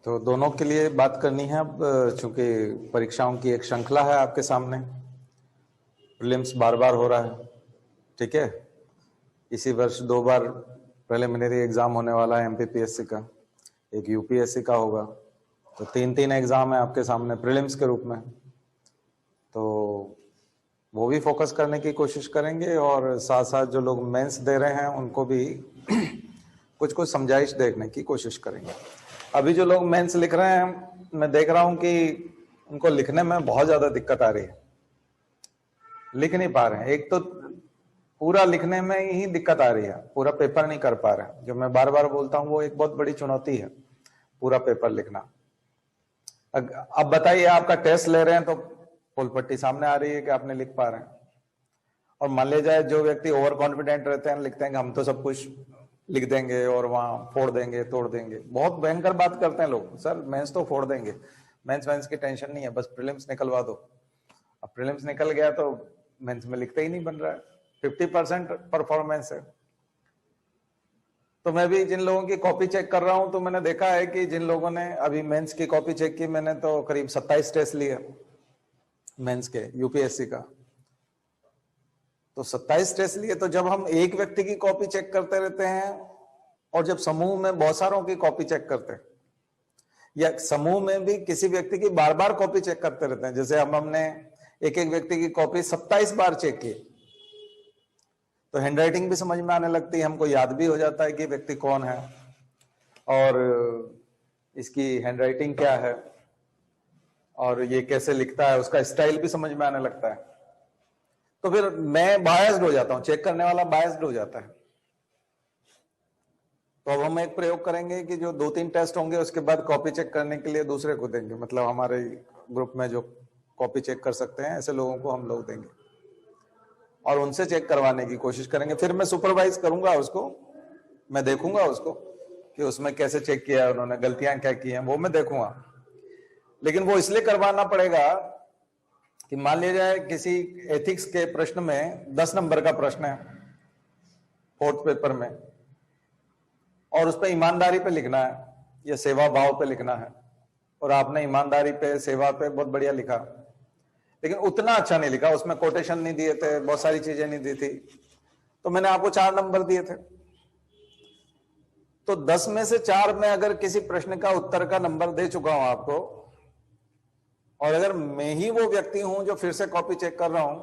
तो दोनों के लिए बात करनी है अब, चूंकि परीक्षाओं की एक श्रृंखला है आपके सामने। प्रीलिम्स बार बार हो रहा है, ठीक है। इसी वर्ष 2 बार प्रिलिमिनरी एग्जाम होने वाला है एमपीपीएससी का, एक यूपीएससी का होगा। तो 3 एग्जाम है आपके सामने प्रीलिम्स के रूप में। तो वो भी फोकस करने की कोशिश करेंगे और साथ साथ जो लोग मेंस दे रहे हैं उनको भी कुछ कुछ समझाइश देखने की कोशिश करेंगे। अभी जो लोग मेंस लिख रहे हैं, मैं देख रहा हूं कि उनको लिखने में बहुत ज्यादा दिक्कत आ रही है, लिख नहीं पा रहे हैं। एक तो पूरा लिखने में ही दिक्कत आ रही है, पूरा पेपर नहीं कर पा रहे हैं। जो मैं बार बार बोलता हूं वो एक बहुत बड़ी चुनौती है, पूरा पेपर लिखना। अब बताइए, आपका टेस्ट ले रहे हैं तो फुलपट्टी सामने आ रही है कि आपने लिख पा रहे हैं। और मान लिया जाए जो व्यक्ति ओवर कॉन्फिडेंट रहते हैं, लिखते हैं कि हम तो सब कुछ लिख देंगे और वहां फोड़ देंगे तोड़ देंगे। बहुत भयंकर बात करते हैं लोग, सर मेंस तो फोड़ देंगे, मेंस की टेंशन नहीं है, बस प्रीलिम्स निकलवा दो। अब प्रीलिम्स निकल गया तो मेंस में लिखते ही नहीं बन रहा है, 50% परफॉर्मेंस है। तो मैं भी जिन लोगों की कॉपी चेक कर रहा हूं तो मैंने देखा है कि जिन लोगों ने अभी मेंस की कॉपी चेक की, मैंने तो करीब 27 टेस्ट लिए मेंस के यूपीएससी का। तो 27 टेस्ट लिए, तो जब हम एक व्यक्ति की कॉपी चेक करते रहते हैं और जब समूह में बहुत सारों की कॉपी चेक करते हैं, या समूह में भी किसी व्यक्ति की बार बार कॉपी चेक करते रहते हैं, जैसे हमने एक एक व्यक्ति की कॉपी 27 बार चेक की, तो हैंडराइटिंग भी समझ में आने लगती है, हमको याद भी हो जाता है कि व्यक्ति कौन है और इसकी हैंडराइटिंग क्या है और ये कैसे लिखता है, उसका स्टाइल भी समझ में आने लगता है। तो फिर मैं बायस्ड हो जाता हूं, चेक करने वाला बायस्ड हो जाता है। तो अब हम एक प्रयोग करेंगे कि जो 2-3 टेस्ट होंगे उसके बाद कॉपी चेक करने के लिए दूसरे को देंगे, मतलब हमारे ग्रुप में जो कॉपी चेक कर सकते हैं ऐसे लोगों को हम लोग देंगे और उनसे चेक करवाने की कोशिश करेंगे। फिर मैं सुपरवाइज करूंगा उसको, मैं देखूंगा उसको कि उसमें कैसे चेक किया है उन्होंने, गलतियां क्या की हैं वो मैं देखूंगा। लेकिन वो इसलिए करवाना पड़ेगा कि मान लिया जाए किसी एथिक्स के प्रश्न में 10 नंबर का प्रश्न है 4th पेपर में, और उस पर ईमानदारी पे लिखना है या सेवा भाव पे लिखना है, और आपने ईमानदारी पे सेवा पे बहुत बढ़िया लिखा, लेकिन उतना अच्छा नहीं लिखा, उसमें कोटेशन नहीं दिए थे, बहुत सारी चीजें नहीं दी थी, तो मैंने आपको 4 नंबर दिए थे। तो 10 में से 4 में अगर किसी प्रश्न का उत्तर का नंबर दे चुका हूं आपको, और अगर मैं ही वो व्यक्ति हूं जो फिर से कॉपी चेक कर रहा हूं,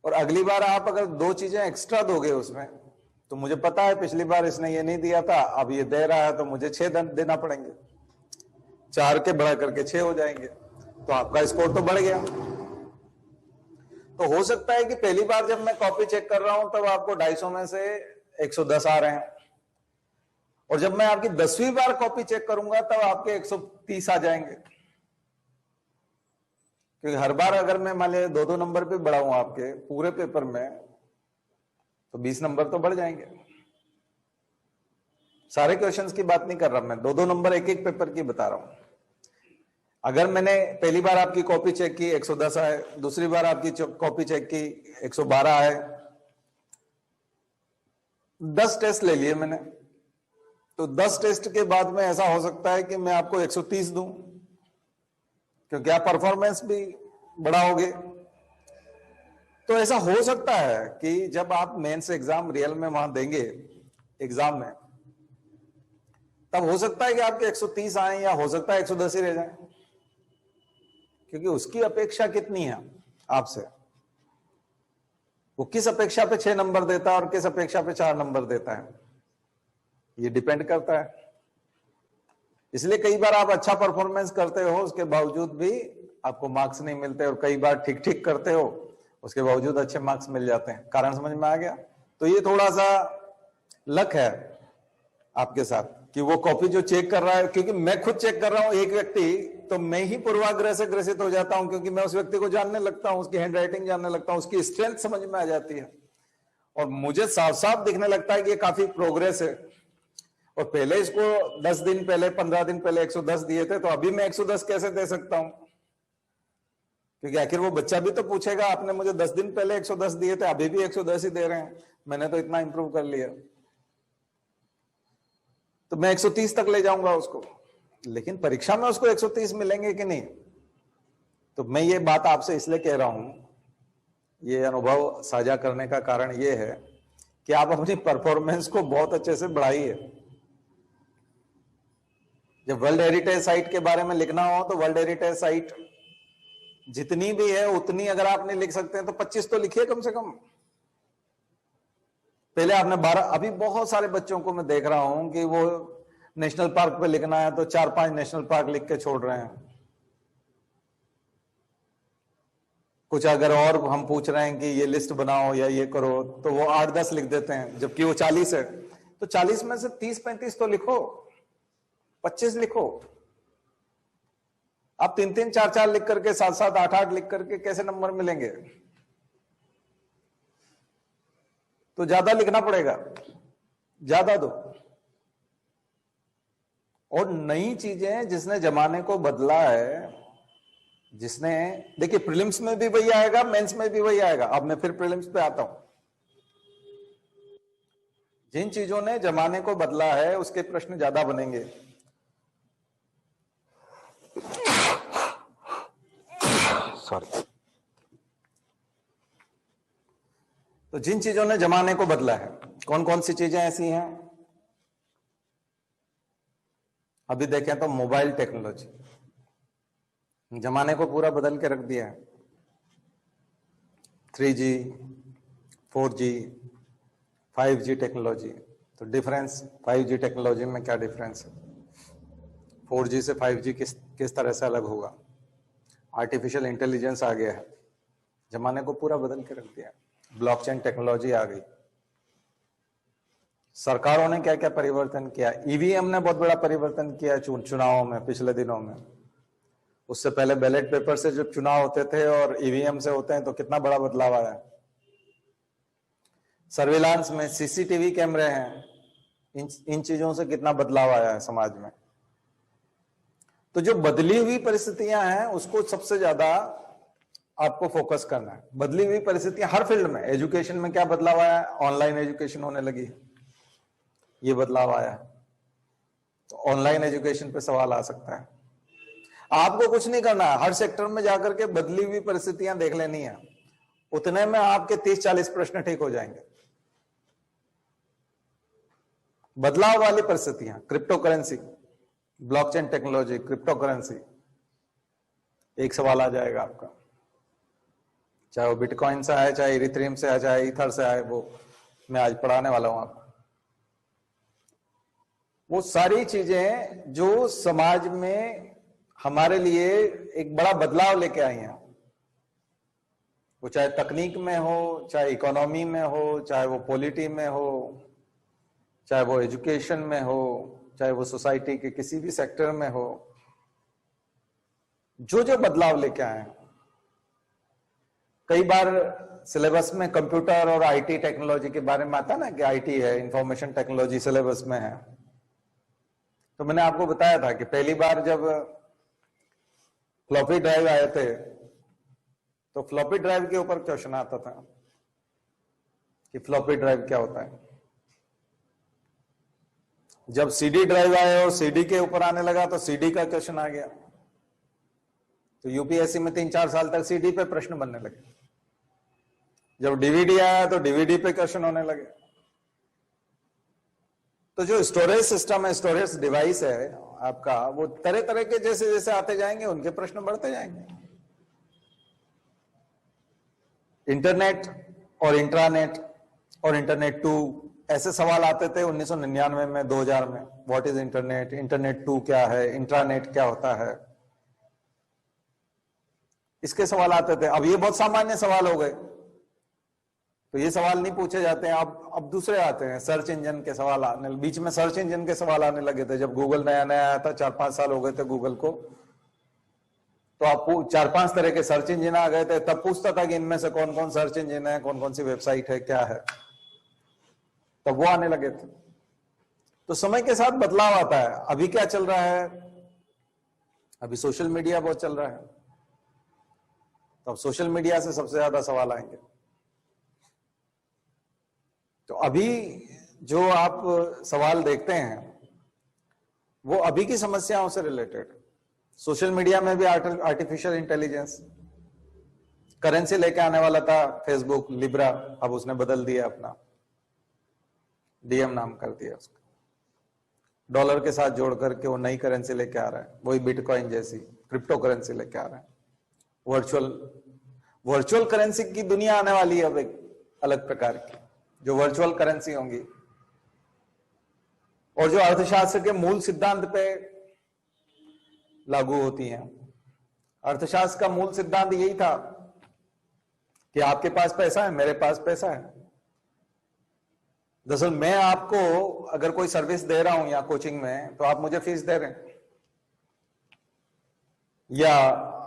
और अगली बार आप अगर 2 चीजें एक्स्ट्रा दोगे उसमें, तो मुझे पता है पिछली बार इसने ये नहीं दिया था, अब ये दे रहा है तो मुझे 6 देना पड़ेंगे, 4 के बढ़ा करके 6 हो जाएंगे, तो आपका स्कोर तो बढ़ गया। तो हो सकता है कि पहली बार जब मैं कॉपी चेक कर रहा हूं तब आपको 250 में से 110 आ रहे हैं, और जब मैं आपकी 10वीं बार कॉपी चेक करूंगा तब आपके 130 आ जाएंगे। क्योंकि हर बार अगर मैं मान लीजिए 2-2 नंबर पे बढ़ाऊं आपके पूरे पेपर में, तो 20 नंबर तो बढ़ जाएंगे। सारे क्वेश्चंस की बात नहीं कर रहा मैं, 2-2 नंबर एक एक पेपर की बता रहा हूं। अगर मैंने पहली बार आपकी कॉपी चेक की 110 आए, दूसरी बार आपकी कॉपी चेक की 112 आए, 10 टेस्ट ले लिए मैंने, तो 10 टेस्ट के बाद में ऐसा हो सकता है कि मैं आपको 130 दूं, क्योंकि आप परफॉर्मेंस भी बढ़ाओगे। तो ऐसा हो सकता है कि जब आप मेंस एग्जाम रियल में वहां देंगे एग्जाम में, तब हो सकता है कि आपके 130 आए, या हो सकता है 110 ही रह जाए, क्योंकि उसकी अपेक्षा कितनी है आपसे, वो किस अपेक्षा पे 6 नंबर देता है और किस अपेक्षा पे 4 नंबर देता है, ये डिपेंड करता है। इसलिए कई बार आप अच्छा परफॉर्मेंस करते हो उसके बावजूद भी आपको मार्क्स नहीं मिलते, और कई बार ठीक ठीक करते हो उसके बावजूद अच्छे मार्क्स मिल जाते हैं। कारण समझ में आ गया? तो ये थोड़ा सा लक है आपके साथ कि वो कॉपी जो चेक कर रहा है, क्योंकि मैं खुद चेक कर रहा हूं एक व्यक्ति, तो मैं ही पूर्वाग्रह से ग्रसित हो जाता हूं, क्योंकि मैं उस व्यक्ति को जानने लगता हूं, उसकी हैंडराइटिंग जानने लगता हूं, उसकी स्ट्रेंथ समझ में आ जाती है, और मुझे साफ साफ दिखने लगता है कि ये काफी प्रोग्रेस है। और पहले इसको 10 दिन पहले 15 दिन पहले 110 दिए थे, तो अभी मैं 110 कैसे दे सकता हूं? क्योंकि आखिर वो बच्चा भी तो पूछेगा, आपने मुझे 10 दिन पहले 110 दिए थे, अभी भी 110 ही दे रहे हैं, मैंने तो इतना इंप्रूव कर लिया। तो मैं 130 तक ले जाऊंगा उसको, लेकिन परीक्षा में उसको 130 मिलेंगे कि नहीं? तो मैं ये बात आपसे इसलिए कह रहा हूं, ये अनुभव साझा करने का कारण ये है कि आप अपनी परफॉर्मेंस को बहुत अच्छे से बढ़ाइए। जब वर्ल्ड हेरिटेज साइट के बारे में लिखना हो तो वर्ल्ड हेरिटेज साइट जितनी भी है उतनी अगर आप नहीं लिख सकते हैं तो 25 तो लिखिए कम से कम। पहले आपने 12, अभी बहुत सारे बच्चों को मैं देख रहा हूं कि वो नेशनल पार्क पे लिखना है तो 4-5 नेशनल पार्क लिख के छोड़ रहे हैं। कुछ अगर और हम पूछ रहे हैं कि ये लिस्ट बनाओ या ये करो तो वो 8-10 लिख देते हैं, जबकि वो 40 है। तो 40 में से 30-35 तो लिखो, 25 लिखो। आप 3-3, 4-4 लिख करके 7-7, 8-8 लिख करके कैसे नंबर मिलेंगे? तो ज्यादा लिखना पड़ेगा, ज्यादा दो। और नई चीजें जिसने जमाने को बदला है, जिसने, देखिए प्रीलिम्स में भी वही आएगा, मेंस में भी वही आएगा। अब मैं फिर प्रीलिम्स पे आता हूं। जिन चीजों ने जमाने को बदला है उसके प्रश्न ज्यादा बनेंगे। सॉरी। तो जिन चीजों ने जमाने को बदला है, कौन कौन सी चीजें ऐसी हैं? अभी देखें तो मोबाइल टेक्नोलॉजी जमाने को पूरा बदल के रख दिया है। 3G, 4G, 5G technology. तो डिफरेंस 5G टेक्नोलॉजी में क्या डिफरेंस है? 4G से 5G किस तरह से अलग होगा? आर्टिफिशियल इंटेलिजेंस आ गया है, जमाने को पूरा बदल के रख दिया। ब्लॉकचेन टेक्नोलॉजी आ गई। सरकारों ने क्या क्या परिवर्तन किया? ईवीएम ने बहुत बड़ा परिवर्तन किया चुनावों में पिछले दिनों में। उससे पहले बैलेट पेपर से जब चुनाव होते थे और ईवीएम से होते हैं तो कितना बड़ा बदलाव आया है। सर्विलांस में सीसीटीवी कैमरे हैं, इन चीजों से कितना बदलाव आया है समाज में। तो जो बदली हुई परिस्थितियां हैं उसको सबसे ज्यादा आपको फोकस करना है। बदली हुई परिस्थितियां हर फील्ड में। एजुकेशन में क्या बदलाव आया है? ऑनलाइन एजुकेशन होने लगी, ये बदलाव आया है। तो ऑनलाइन एजुकेशन पे सवाल आ सकता है। आपको कुछ नहीं करना है, हर सेक्टर में जाकर के बदली हुई परिस्थितियां देख लेनी है। उतने में आपके 30-40 प्रश्न ठीक हो जाएंगे। बदलाव वाली परिस्थितियां, crypto currency, blockchain technology, crypto currency, एक सवाल आ जाएगा आपका। चाहे वो बिटकॉइन से आए, चाहे इथेरियम से आए, चाहे ईथर से आए, वो मैं आज पढ़ाने वाला हूं आपको। वो सारी चीजें जो समाज में हमारे लिए एक बड़ा बदलाव लेके आई हैं, वो चाहे तकनीक में हो, चाहे इकोनॉमी में हो, चाहे वो पॉलिटी में हो, चाहे वो एजुकेशन में हो, चाहे वो सोसाइटी के किसी भी सेक्टर में हो, जो जो बदलाव लेके आए हैं। कई बार सिलेबस में कंप्यूटर और आईटी टेक्नोलॉजी के बारे में आता ना कि आईटी है, इंफॉर्मेशन टेक्नोलॉजी सिलेबस में है। तो मैंने आपको बताया था कि पहली बार जब फ्लॉपी ड्राइव आए थे तो फ्लॉपी ड्राइव के ऊपर क्वेश्चन आता था कि फ्लॉपी ड्राइव क्या होता है। जब सीडी ड्राइव आए और सीडी के ऊपर आने लगा तो सीडी का क्वेश्चन आ गया। तो यूपीएससी में 3-4 साल तक सीडी पे प्रश्न बनने लगे। जब डीवीडी आया तो डीवीडी पे क्वेश्चन होने लगे। तो जो स्टोरेज सिस्टम है, स्टोरेज डिवाइस है आपका, वो तरह तरह के जैसे जैसे आते जाएंगे उनके प्रश्न बढ़ते जाएंगे। इंटरनेट और इंट्रानेट और इंटरनेट 2 ऐसे सवाल आते थे 1999 में, 2000 में। व्हाट इज इंटरनेट, इंटरनेट 2 क्या है, इंट्रानेट क्या होता है, इसके सवाल आते थे। अब ये बहुत सामान्य सवाल हो गए, तो ये सवाल नहीं पूछे जाते हैं। अब दूसरे आते हैं, सर्च इंजन के सवाल आने। बीच में सर्च इंजन के सवाल आने लगे थे जब गूगल नया नया आया था, 4-5 साल हो गए थे गूगल को। तो आप 4-5 तरह के सर्च इंजन आ गए थे। तब पूछता था कि इनमें से कौन कौन सर्च इंजन है, कौन कौन सी वेबसाइट है, क्या है। तब वो आने लगे थे। तो समय के साथ बदलाव आता है। अभी क्या चल रहा है? अभी सोशल मीडिया बहुत चल रहा है। तो अब सोशल मीडिया से सबसे ज्यादा सवाल आएंगे। तो अभी जो आप सवाल देखते हैं वो अभी की समस्याओं से रिलेटेड। सोशल मीडिया में भी आर्टिफिशियल इंटेलिजेंस, करेंसी लेके आने वाला था फेसबुक लिब्रा, अब उसने बदल दिया अपना, डीएम नाम कर दिया उसका, डॉलर के साथ जोड़ करके वो नई करेंसी लेके आ रहा है, वही बिटकॉइन जैसी क्रिप्टो करेंसी लेके आ रहा है। वर्चुअल करेंसी की दुनिया आने वाली है अब, एक अलग प्रकार की, जो वर्चुअल करेंसी होंगी और जो अर्थशास्त्र के मूल सिद्धांत पे लागू होती हैं। अर्थशास्त्र का मूल सिद्धांत यही था कि आपके पास पैसा है, मेरे पास पैसा है। दरअसल मैं आपको अगर कोई सर्विस दे रहा हूं या कोचिंग में, तो आप मुझे फीस दे रहे हैं, या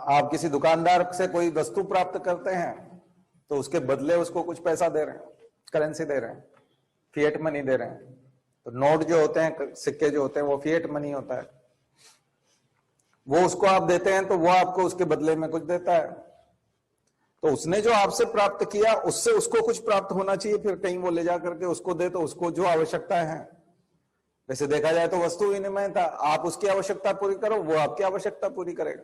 आप किसी दुकानदार से कोई वस्तु प्राप्त करते हैं तो उसके बदले उसको कुछ पैसा दे रहे हैं, करेंसी दे रहे हैं, फिएट मनी दे रहे हैं। तो नोट जो होते हैं, सिक्के जो होते हैं, वो फिएट मनी होता है, वो उसको आप देते हैं तो वो आपको उसके बदले में कुछ देता है। तो उसने जो आपसे प्राप्त किया उससे उसको कुछ प्राप्त होना चाहिए, फिर कहीं वो ले जा करके उसको दे, तो उसको जो आवश्यकता है, वैसे देखा जाए तो वस्तु विनिमय था, आप उसकी आवश्यकता पूरी करो, वो आपकी आवश्यकता पूरी करेगा।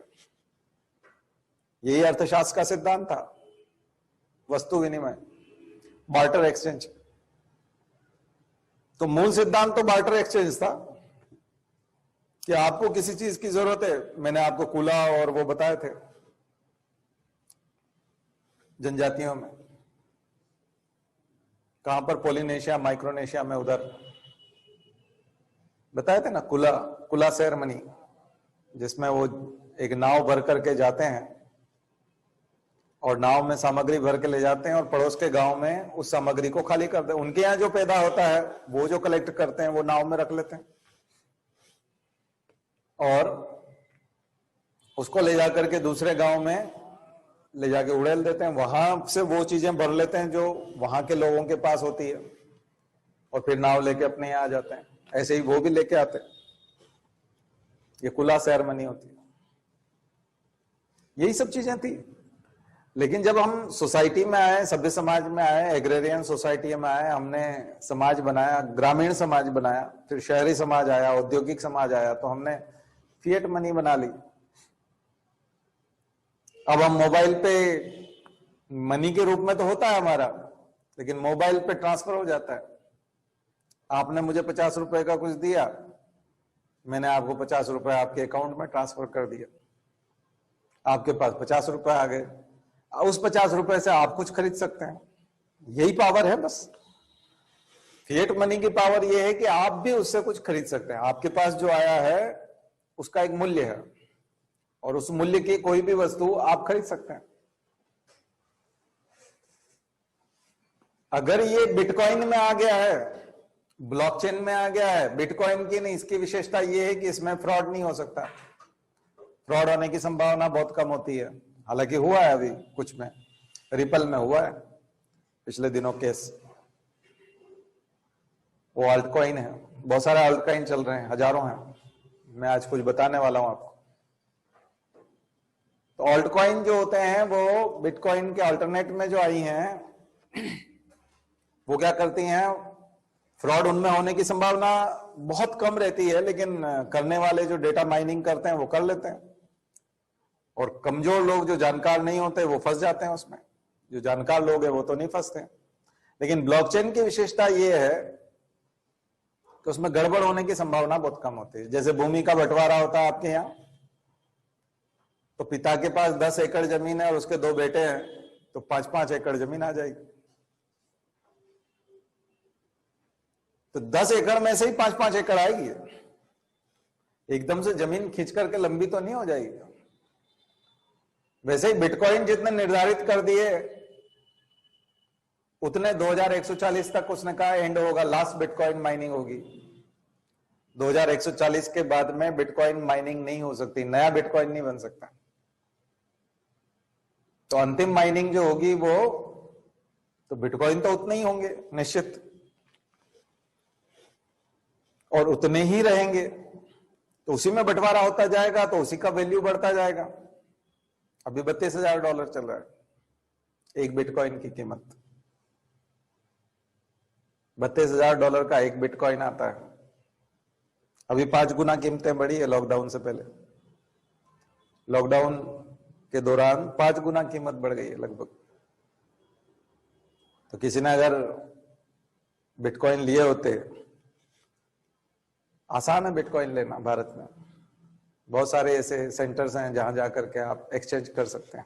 यही अर्थशास्त्र का सिद्धांत था, वस्तु विनिमय, बार्टर एक्सचेंज। तो मूल सिद्धांत तो बार्टर एक्सचेंज था कि आपको किसी चीज की जरूरत है, मैंने आपको कूला और वो बताए थे जनजातियों में, कहां पर, पोलिनेशिया, माइक्रोनेशिया में, उधर बताए थे ना, कुला सेरेमनी, जिसमें वो एक नाव भर करके जाते हैं और नाव में सामग्री भर के ले जाते हैं और पड़ोस के गांव में उस सामग्री को खाली कर देते हैं। उनके यहाँ जो पैदा होता है वो जो कलेक्ट करते हैं वो नाव में रख लेते हैं और उसको ले जाकर के दूसरे गांव में ले जाके उड़ेल देते हैं, वहां से वो चीजें भर लेते हैं जो वहां के लोगों के पास होती है और फिर नाव लेके अपने यहाँ आ जाते हैं। ऐसे ही वो भी लेके आते हैं, ये कुला सेरेमनी होती है। यही सब चीजें थी। लेकिन जब हम सोसाइटी में आए, सभ्य समाज में आए, एग्रेरियन सोसाइटी में आए, हमने समाज बनाया, ग्रामीण समाज बनाया, फिर शहरी समाज आया, औद्योगिक समाज आया, तो हमने फिएट मनी बना ली। अब हम मोबाइल पे मनी के रूप में तो होता है हमारा, लेकिन मोबाइल पे ट्रांसफर हो जाता है। आपने मुझे 50 रुपए का कुछ दिया, मैंने आपको 50 रुपए आपके अकाउंट में ट्रांसफर कर दिया, आपके पास 50 रुपए आ गए। उस 50 रुपए से आप कुछ खरीद सकते हैं। यही पावर है बस। फिएट मनी की पावर यह है कि आप भी उससे कुछ खरीद सकते हैं। आपके पास जो आया है उसका एक मूल्य है और उस मूल्य की कोई भी वस्तु आप खरीद सकते हैं। अगर ये बिटकॉइन में आ गया है, ब्लॉकचेन में आ गया है, बिटकॉइन की नहीं, इसकी विशेषता ये है कि इसमें फ्रॉड नहीं हो सकता। फ्रॉड होने की संभावना बहुत कम होती है। हालांकि हुआ है अभी कुछ में, रिपल में हुआ है पिछले दिनों केस। वो अल्ट कॉइन है, बहुत सारे अल्ट कॉइन चल रहे हैं, हजारों हैं। मैं आज कुछ बताने वाला हूं आपको। तो अल्ट कॉइन जो होते हैं वो बिटकॉइन के अल्टरनेट में जो आई हैं, वो क्या करती हैं, फ्रॉड उनमें होने की संभावना बहुत कम रहती है, लेकिन करने वाले जो डेटा माइनिंग करते हैं वो कर लेते हैं। और कमजोर लोग जो जानकार नहीं होते वो फंस जाते हैं उसमें। जो जानकार लोग हैं वो तो नहीं फंसते। लेकिन ब्लॉकचेन की विशेषता ये है कि उसमें गड़बड़ होने की संभावना बहुत कम होती है। जैसे भूमि का बंटवारा होता है आपके यहाँ, तो पिता के पास 10 एकड़ जमीन है और उसके 2 बेटे हैं, तो 5-5 एकड़ जमीन आ जाएगी। तो 10 एकड़ में से ही 5-5 एकड़ आएगी। एकदम से जमीन खींच करके लंबी तो नहीं हो जाएगी। वैसे ही बिटकॉइन जितने निर्धारित कर दिए उतने 2140 तक उसने कहा एंड होगा, लास्ट बिटकॉइन माइनिंग होगी। 2140 के बाद में बिटकॉइन माइनिंग नहीं हो सकती, नया बिटकॉइन नहीं बन सकता। तो अंतिम माइनिंग जो होगी वो, तो बिटकॉइन तो उतने ही होंगे निश्चित, और उतने ही रहेंगे। तो उसी में बंटवारा होता जाएगा, तो उसी का वैल्यू बढ़ता जाएगा। अभी $32,000 चल रहा है एक बिटकॉइन की कीमत। $32,000 का एक बिटकॉइन आता है। अभी 5 गुना कीमतें बढ़ी है लॉकडाउन से पहले। लॉकडाउन के दौरान 5 गुना कीमत बढ़ गई है लगभग। तो किसी ने अगर बिटकॉइन लिए होते, आसान है बिटकॉइन लेना भारत में, बहुत सारे ऐसे सेंटर्स हैं जहां जाकर के आप एक्सचेंज कर सकते हैं।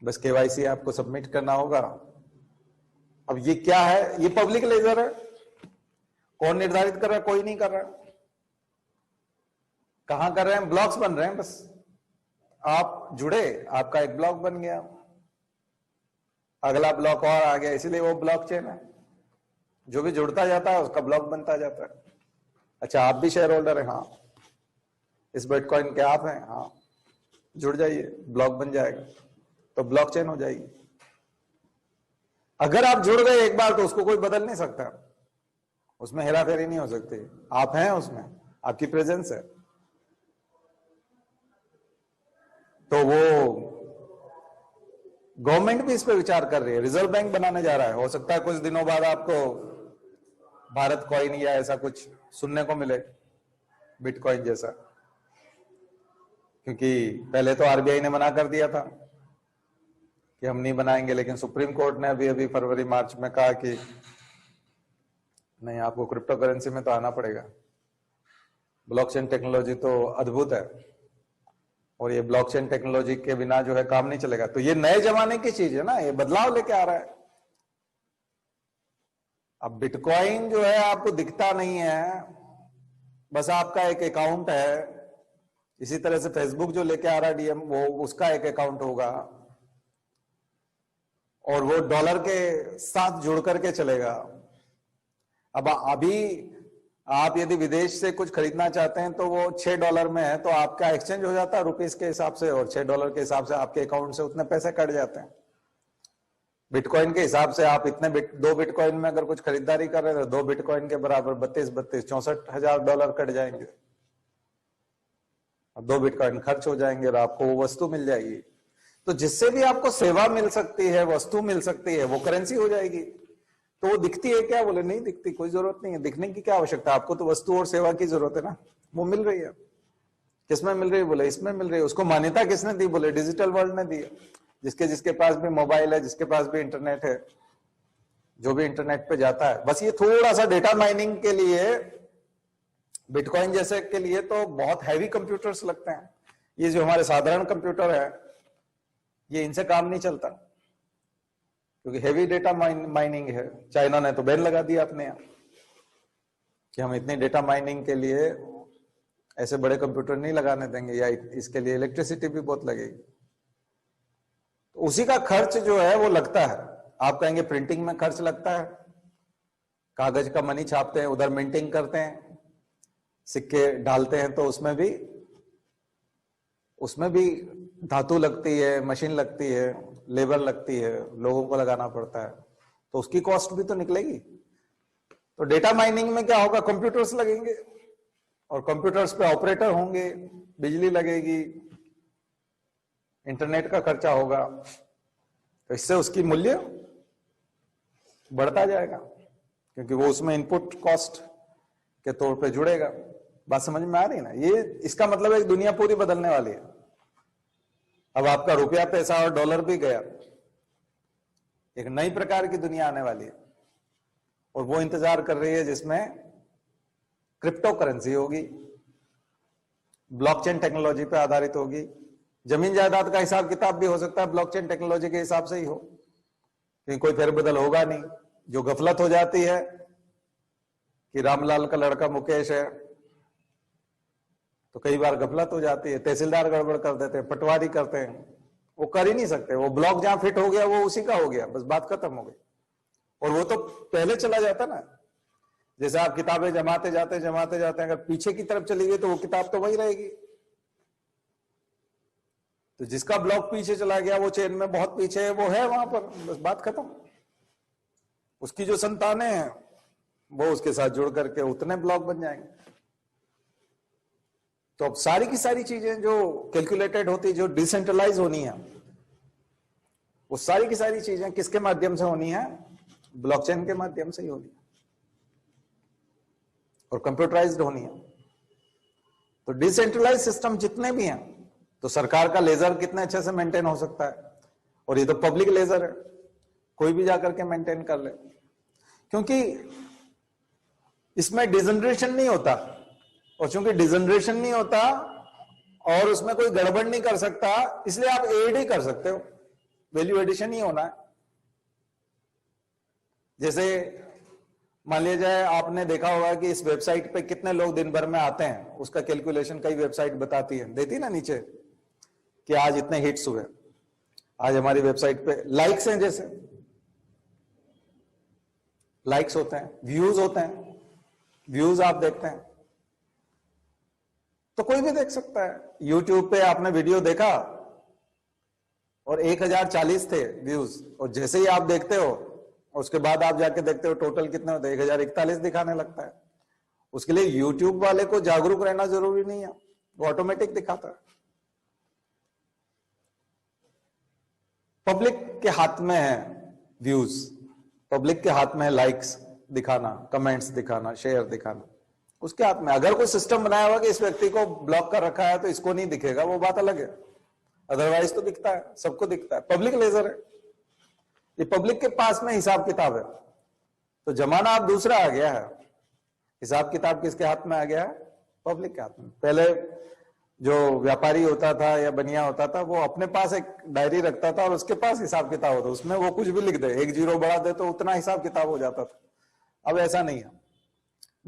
बस केवाईसी आपको सबमिट करना होगा। अब ये क्या है? ये पब्लिक लेजर है। कौन निर्धारित कर रहा है? कोई नहीं कर रहा। कहां कर रहे हैं? ब्लॉक्स बन रहे हैं। बस आप जुड़े, आपका एक ब्लॉक बन गया, अगला ब्लॉक और आ गया, इसीलिए वो ब्लॉकचेन है। जो भी जुड़ता जाता है उसका ब्लॉक बनता जाता है। अच्छा, आप भी शेयर होल्डर है? हाँ। इस बिटकॉइन के आप हैं? हाँ। जुड़ जाइए, ब्लॉक बन जाएगा, तो ब्लॉकचेन हो जाएगी। अगर आप जुड़ गए एक बार तो उसको कोई बदल नहीं सकता, उसमें हेरा फेरी नहीं हो सकती। आप हैं उसमें, आपकी प्रेजेंस है। तो वो गवर्नमेंट भी इस पर विचार कर रही है, रिजर्व बैंक बनाने जा रहा है। हो सकता है कुछ दिनों बाद आपको भारत कॉइन या ऐसा कुछ सुनने को मिले, बिटकॉइन जैसा। क्योंकि पहले तो आरबीआई ने मना कर दिया था कि हम नहीं बनाएंगे, लेकिन सुप्रीम कोर्ट ने अभी फरवरी मार्च में कहा कि नहीं, आपको क्रिप्टो करेंसी में तो आना पड़ेगा। ब्लॉकचेन टेक्नोलॉजी तो अद्भुत है, और ये ब्लॉकचेन टेक्नोलॉजी के बिना जो है काम नहीं चलेगा। तो ये नए जमाने की चीज है ना, ये बदलाव लेके आ रहा है। अब बिटकॉइन जो है आपको दिखता नहीं है, बस आपका एक अकाउंट है। इसी तरह से फेसबुक जो लेके आ रहा है डीएम, वो उसका एक अकाउंट होगा, और वो डॉलर के साथ जुड़ करके चलेगा। अब अभी आप यदि विदेश से कुछ खरीदना चाहते हैं तो वो $6 में है, तो आपका एक्सचेंज हो जाता है रुपीस के हिसाब से, और $6 के हिसाब से आपके अकाउंट से उतने पैसे कट जाते हैं। बिटकॉइन के हिसाब से आप इतने 2 बिटकॉइन में अगर कुछ खरीदारी कर रहे हैं तो 2 बिटकॉइन के बराबर 32 64 $64 कट जाएंगे। अब 2 बिटकॉइन खर्च हो जाएंगे और आपको वो वस्तु मिल जाएगी। तो जिससे भी आपको सेवा मिल सकती है, वस्तु मिल सकती है, वो करेंसी हो जाएगी। तो वो दिखती है क्या? बोले नहीं दिखती, कोई जरूरत नहीं है, दिखने की क्या आवश्यकता, आपको तो वस्तु और सेवा की जरूरत है ना। वो मिल रही है। किसमें मिल रही है? बोले इसमें मिल रही है। उसको मान्यता किसने दी? बोले डिजिटल वर्ल्ड ने दी। जिसके पास भी मोबाइल है, जिसके पास भी इंटरनेट है, जो भी इंटरनेट पे जाता है। बस ये थोड़ा सा डेटा माइनिंग के लिए, बिटकॉइन जैसे के लिए तो बहुत हैवी कंप्यूटर्स लगते हैं। ये जो हमारे साधारण कंप्यूटर है, ये इनसे काम नहीं चलता, क्योंकि हेवी डेटा माइनिंग है। चाइना ने तो बैन लगा दिया अपने यहाँ कि हम इतनी डेटा माइनिंग के लिए ऐसे बड़े कंप्यूटर नहीं लगाने देंगे, या इसके लिए इलेक्ट्रिसिटी भी बहुत लगेगी। तो उसी का खर्च जो है वो लगता है। आप कहेंगे प्रिंटिंग में खर्च लगता है, कागज का मनी छापते हैं, उधर मिंटिंग करते हैं, सिक्के डालते हैं, तो उसमें भी धातु लगती है, मशीन लगती है, लेबर लगती है, लोगों को लगाना पड़ता है, तो उसकी कॉस्ट भी तो निकलेगी। तो डेटा माइनिंग में क्या होगा? कंप्यूटर्स लगेंगे, और कंप्यूटर्स पे ऑपरेटर होंगे, बिजली लगेगी, इंटरनेट का खर्चा होगा। तो इससे उसकी मूल्य बढ़ता जाएगा, क्योंकि वो उसमें इनपुट कॉस्ट के तौर पे जुड़ेगा। बात समझ में आ रही है ना? ये इसका मतलब है दुनिया पूरी बदलने वाली है। अब आपका रुपया, पैसा और डॉलर भी गया, एक नई प्रकार की दुनिया आने वाली है, और वो इंतजार कर रही है जिसमें क्रिप्टो करेंसी होगी, ब्लॉकचेन टेक्नोलॉजी पे आधारित होगी। जमीन जायदाद का हिसाब किताब भी हो सकता है ब्लॉकचेन टेक्नोलॉजी के हिसाब से ही हो, क्योंकि कोई फेरबदल होगा नहीं। जो गफलत हो जाती है कि रामलाल का लड़का मुकेश है, तो कई बार गफलत हो जाती है, तहसीलदार गड़बड़ कर देते हैं, पटवारी करते हैं, वो कर ही नहीं सकते। वो ब्लॉक जहां फिट हो गया वो उसी का हो गया, बस बात खत्म हो गई। और वो तो पहले चला जाता ना, जैसे आप किताबें जमाते जाते अगर पीछे की तरफ चली गई तो वो किताब तो वही रहेगी। तो जिसका ब्लॉक पीछे चला गया, वो चेन में बहुत पीछे है, वो है वहां पर, बस बात खत्म। उसकी जो संतानें हैं वो उसके साथ जुड़ करके उतने ब्लॉक बन जाएंगे। तो अब सारी की सारी चीजें जो कैलकुलेटेड होती, जो डिसेंट्रलाइज होनी है, वो सारी की सारी चीजें किसके माध्यम से होनी है? ब्लॉकचेन के माध्यम से ही होनी है। और कंप्यूटराइज्ड होनी है। तो डिसेंट्रलाइज सिस्टम जितने भी हैं, तो सरकार का लेजर कितने अच्छे से मेंटेन हो सकता है, और ये तो पब्लिक लेजर है, कोई भी जाकर के मेंटेन कर ले, क्योंकि इसमें डिजनरेशन नहीं होता, और चूंकि डिजनरेशन नहीं होता और उसमें कोई गड़बड़ नहीं कर सकता, इसलिए आप एड ही कर सकते हो, वैल्यू एडिशन ही होना है। जैसे मान लिया जाए, आपने देखा होगा कि इस वेबसाइट पे कितने लोग दिन भर में आते हैं, उसका कैलकुलेशन कई वेबसाइट बताती है, देती है ना नीचे कि आज इतने हिट्स हुए, आज हमारी वेबसाइट पे लाइक्स हैं, जैसे लाइक्स होते हैं, व्यूज होते हैं, व्यूज आप देखते हैं, तो कोई भी देख सकता है। यूट्यूब पे आपने वीडियो देखा और 1040 थे व्यूज, और जैसे ही आप देखते हो उसके बाद आप जाके देखते हो टोटल कितने होते हैं, 1041 दिखाने लगता है। उसके लिए यूट्यूब वाले को जागरूक रहना जरूरी नहीं है, वो ऑटोमेटिक दिखाता है। पब्लिक के हाथ में है व्यूज, पब्लिक के हाथ में है लाइक्स दिखाना, कमेंट्स दिखाना, शेयर दिखाना, उसके हाथ में। अगर कोई सिस्टम बनाया हुआ कि इस व्यक्ति को ब्लॉक कर रखा है तो इसको नहीं दिखेगा, वो बात अलग है, अदरवाइज तो दिखता है, सबको दिखता है। पब्लिक लेजर है, ये पब्लिक के पास में हिसाब किताब है। तो जमाना अब दूसरा आ गया है, हिसाब किताब किसके हाथ में आ गया है? पब्लिक के हाथ में। पहले जो व्यापारी होता था या बनिया होता था, वो अपने पास एक डायरी रखता था और उसके पास हिसाब किताब होता, उसमें वो कुछ भी लिख दे, एक जीरो बढ़ा दे तो उतना हिसाब किताब हो जाता था। अब ऐसा नहीं है।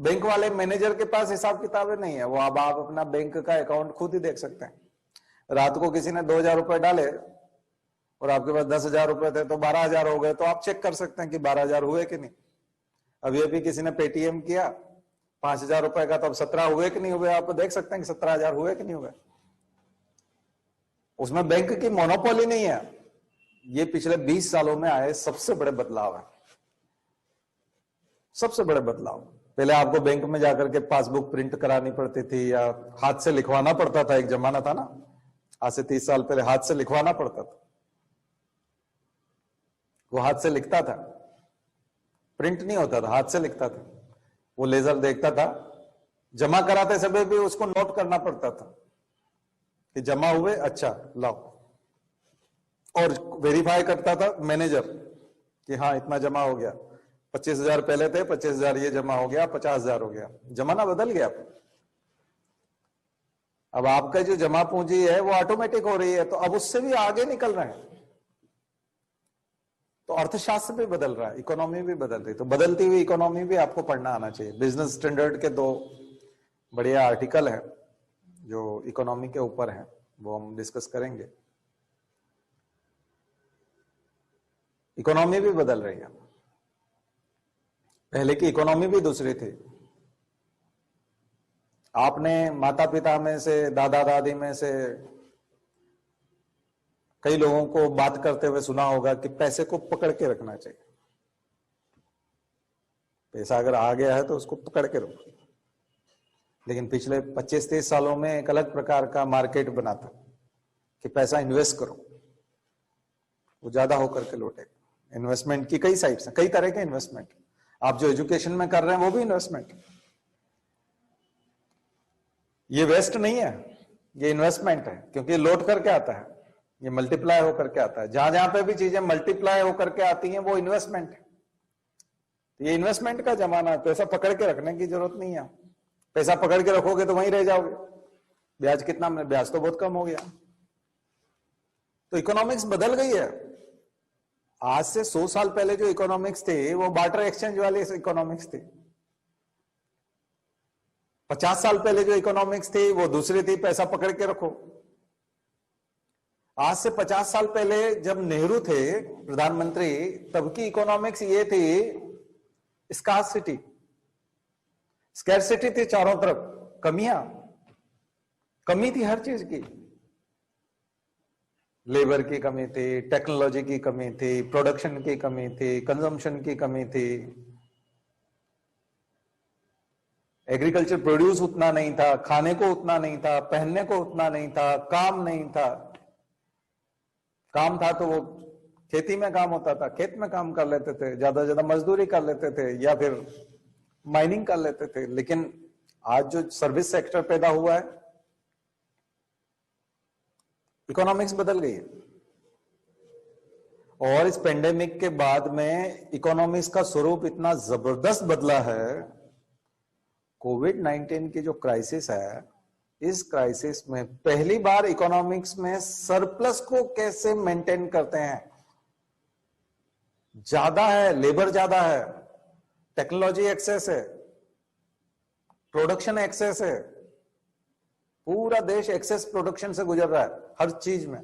बैंक वाले मैनेजर के पास हिसाब किताबें नहीं है, वो अब आप अपना बैंक का अकाउंट खुद ही देख सकते हैं। रात को किसी ने 2000 रुपए डाले और आपके पास 10,000 रुपए थे तो 12,000 हो गए, तो आप चेक कर सकते हैं कि 12,000 हुए कि नहीं। अभी अभी किसी ने पेटीएम किया 5,000 रुपए का, तो अब 17 हुए कि नहीं हुए, आप देख सकते हैं कि 17,000 हुए कि नहीं हुए। उसमें बैंक की मोनोपोली नहीं है। ये पिछले 20 सालों में आए सबसे बड़े बदलाव है, सबसे बड़े बदलाव। पहले आपको बैंक में जाकर के पासबुक प्रिंट करानी पड़ती थी या हाथ से लिखवाना पड़ता था, एक जमाना था ना, आज से 30 साल पहले हाथ से लिखवाना पड़ता था। वो हाथ से लिखता था, प्रिंट नहीं होता था, हाथ से लिखता था। वो लेजर देखता था, जमा कराते समय भी उसको नोट करना पड़ता था कि जमा हुए, अच्छा लाओ, और वेरीफाई करता था मैनेजर कि हाँ इतना जमा हो गया, 25,000 पहले थे, 25,000 ये जमा हो गया, 50,000 हो गया। जमाना बदल गया। अब आपका जो जमा पूंजी है वो ऑटोमेटिक हो रही है, तो अब उससे भी आगे निकल रहे हैं। तो अर्थशास्त्र भी बदल रहा है, इकोनॉमी भी बदल रही है। तो बदलती हुई इकोनॉमी भी आपको पढ़ना आना चाहिए। बिजनेस स्टैंडर्ड के 2 बढ़िया आर्टिकल हैं जो इकोनॉमी के ऊपर हैं, वो हम डिस्कस करेंगे। इकोनॉमी भी बदल रही है, पहले की इकोनॉमी भी दूसरी थी। आपने माता पिता में से, दादा दादी में से कई लोगों को बात करते हुए सुना होगा कि पैसे को पकड़ के रखना चाहिए। पैसा अगर आ गया है तो उसको पकड़ के रखो। लेकिन पिछले 25-30 सालों में एक अलग प्रकार का मार्केट बना था कि पैसा इन्वेस्ट करो, वो ज्यादा होकर के लौटेगा। इन्वेस्टमेंट की कई साइड्स हैं, कई तरह के इन्वेस्टमेंट। आप जो एजुकेशन में कर रहे हैं वो भी इन्वेस्टमेंट। ये वेस्ट नहीं है, ये इन्वेस्टमेंट है, क्योंकि ये लौट करके आता है, ये मल्टीप्लाई होकर के आता है। जहां जहां पे भी चीजें मल्टीप्लाई होकर के आती हैं वो इन्वेस्टमेंट है। तो ये इन्वेस्टमेंट का जमाना है, पैसा पकड़ के रखने की जरूरत नहीं है। पैसा पकड़ के रखोगे तो वहीं रह जाओगे। ब्याज कितना, ब्याज तो बहुत कम हो गया। तो इकोनॉमिक्स बदल गई है। आज से 100 साल पहले जो इकोनॉमिक्स थी वो बार्टर एक्सचेंज वाली इकोनॉमिक्स थी। 50 साल पहले जो इकोनॉमिक्स थी वो दूसरी थी, पैसा पकड़ के रखो। आज से 50 साल पहले जब नेहरू थे प्रधानमंत्री, तब की इकोनॉमिक्स ये थी स्कार्सिटी, स्कैरसिटी थी, चारों तरफ कमियां, कमी थी हर चीज की। लेबर की कमी थी, टेक्नोलॉजी की कमी थी, प्रोडक्शन की कमी थी, कंजम्पशन की कमी थी, एग्रीकल्चर प्रोड्यूस उतना नहीं था, खाने को उतना नहीं था, पहनने को उतना नहीं था, काम नहीं था। काम था तो वो खेती में काम होता था, खेत में काम कर लेते थे, ज्यादा से ज्यादा मजदूरी कर लेते थे, या फिर माइनिंग कर लेते थे। लेकिन आज जो सर्विस सेक्टर पैदा हुआ है, इकोनॉमिक्स बदल गई है। और इस पेंडेमिक के बाद में इकोनॉमिक्स का स्वरूप इतना जबरदस्त बदला है। कोविड-19 की जो क्राइसिस है, इस क्राइसिस में पहली बार इकोनॉमिक्स में सरप्लस को कैसे मेंटेन करते हैं। ज्यादा है, लेबर ज्यादा है, टेक्नोलॉजी एक्सेस है, प्रोडक्शन एक्सेस है, पूरा देश एक्सेस प्रोडक्शन से गुजर रहा है हर चीज में।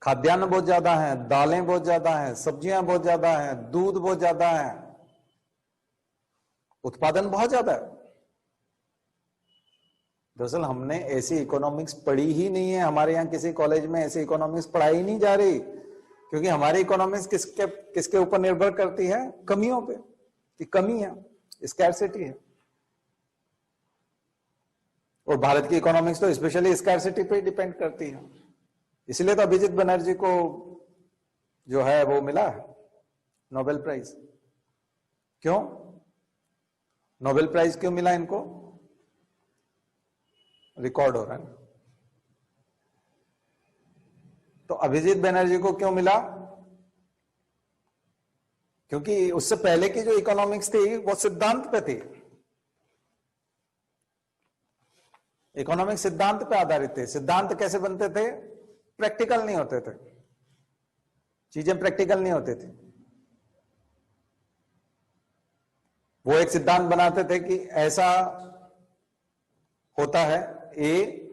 खाद्यान्न बहुत ज्यादा है, दालें बहुत ज्यादा हैं, सब्जियां बहुत ज्यादा हैं, दूध बहुत ज्यादा है, उत्पादन बहुत ज्यादा है। दरअसल हमने ऐसी इकोनॉमिक्स पढ़ी ही नहीं है, हमारे यहाँ किसी कॉलेज में ऐसी इकोनॉमिक्स पढ़ाई नहीं जा रही, क्योंकि हमारी इकोनॉमिक्स किसके ऊपर निर्भर करती है? कमियों पे, कि कमी है, स्कैरसिटी है। और भारत की इकोनॉमिक्स तो स्पेशली स्कैरसिटी पे डिपेंड करती है। इसलिए तो अभिजीत बनर्जी को जो है वो मिला है नोबेल प्राइज। क्यों नोबेल प्राइज क्यों मिला इनको? रिकॉर्ड हो रहा है। तो अभिजीत बनर्जी को क्यों मिला? क्योंकि उससे पहले की जो इकोनॉमिक्स थी वो सिद्धांत पे थी। इकोनॉमिक्स सिद्धांत पे आधारित थे। सिद्धांत कैसे बनते थे? प्रैक्टिकल नहीं होते थे, चीजें प्रैक्टिकल नहीं होती थी। वो एक सिद्धांत बनाते थे कि ऐसा होता है, ए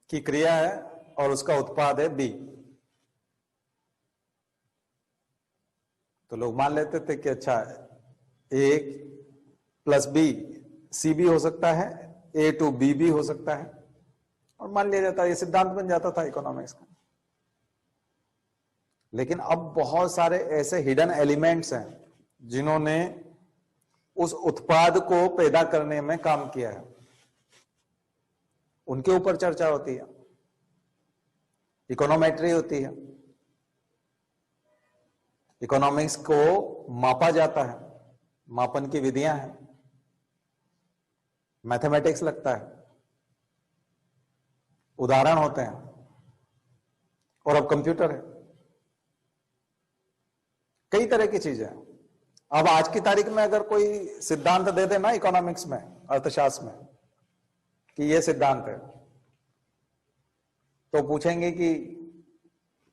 की क्रिया है और उसका उत्पाद है बी। तो लोग मान लेते थे कि अच्छा ए प्लस बी सी भी हो सकता है, ए टू बी भी हो सकता है, और मान लिया जाता है। ये सिद्धांत बन जाता था इकोनॉमिक्स का। लेकिन अब बहुत सारे ऐसे हिडन एलिमेंट्स हैं जिन्होंने उस उत्पाद को पैदा करने में काम किया है, उनके ऊपर चर्चा होती है, इकोनोमेट्री होती है, इकोनॉमिक्स को मापा जाता है, मापन की विधियां हैं, मैथमेटिक्स लगता है, उदाहरण होते हैं, और अब कंप्यूटर है, कई तरह की चीजें हैं। अब आज की तारीख में अगर कोई सिद्धांत दे दे ना इकोनॉमिक्स में, अर्थशास्त्र में, कि यह सिद्धांत है, तो पूछेंगे कि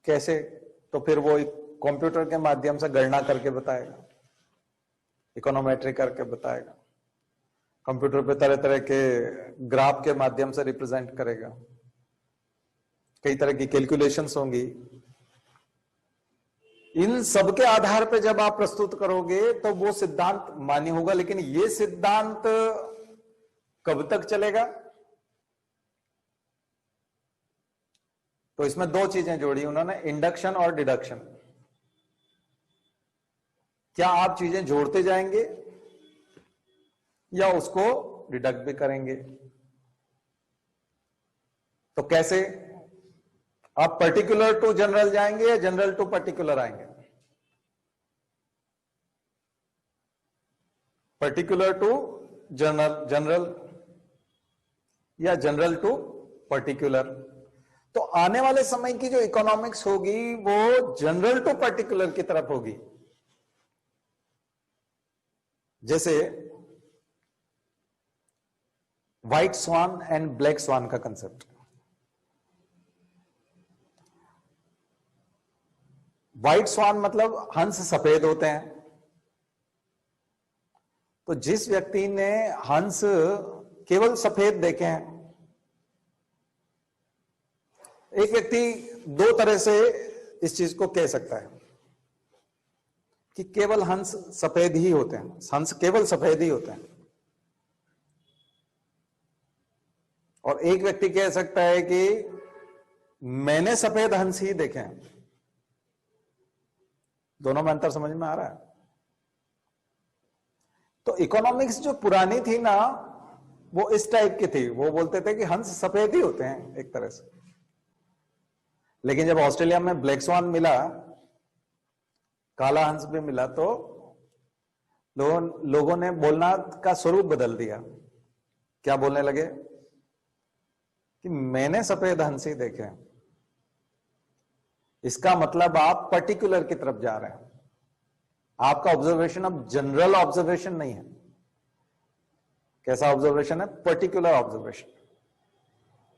कैसे? तो फिर वो कंप्यूटर के माध्यम से गणना करके बताएगा, इकोनोमेट्री करके बताएगा, कंप्यूटर पे तरह तरह के ग्राफ के माध्यम से रिप्रेजेंट करेगा, कई तरह की कैलकुलेशंस होंगी। इन सब के आधार पे जब आप प्रस्तुत करोगे तो वो सिद्धांत मान्य होगा। लेकिन ये सिद्धांत कब तक चलेगा? तो इसमें दो चीजें जोड़ी उन्होंने, इंडक्शन और डिडक्शन। क्या आप चीजें जोड़ते जाएंगे या उसको डिडक्ट भी करेंगे? तो कैसे? आप पर्टिकुलर टू जनरल जाएंगे या जनरल टू पर्टिकुलर आएंगे? पर्टिकुलर टू जनरल, जनरल या जनरल टू पर्टिकुलर? तो आने वाले समय की जो इकोनॉमिक्स होगी वो जनरल टू पर्टिकुलर की तरफ होगी। जैसे white swan and black swan का कंसेप्ट। व्हाइट स्वान मतलब हंस सफेद होते हैं। तो जिस व्यक्ति ने हंस केवल सफेद देखे हैं, एक व्यक्ति दो तरह से इस चीज को कह सकता है कि केवल हंस सफेद ही होते हैं, हंस केवल सफेद ही होते हैं। और एक व्यक्ति कह सकता है कि मैंने सफेद हंस ही देखे हैं। दोनों में अंतर समझ में आ रहा है? तो इकोनॉमिक्स जो पुरानी थी ना, वो इस टाइप की थी। वो बोलते थे कि हंस सफेद ही होते हैं एक तरह से। लेकिन जब ऑस्ट्रेलिया में ब्लैक स्वान मिला, काला हंस भी मिला तो लोगों ने बोलना का स्वरूप बदल दिया। क्या बोलने लगे कि मैंने सफेद हंस ही देखे। इसका मतलब आप पर्टिकुलर की तरफ जा रहे हैं। आपका ऑब्जर्वेशन अब जनरल ऑब्जर्वेशन नहीं है। कैसा ऑब्जर्वेशन है? पर्टिकुलर ऑब्जर्वेशन,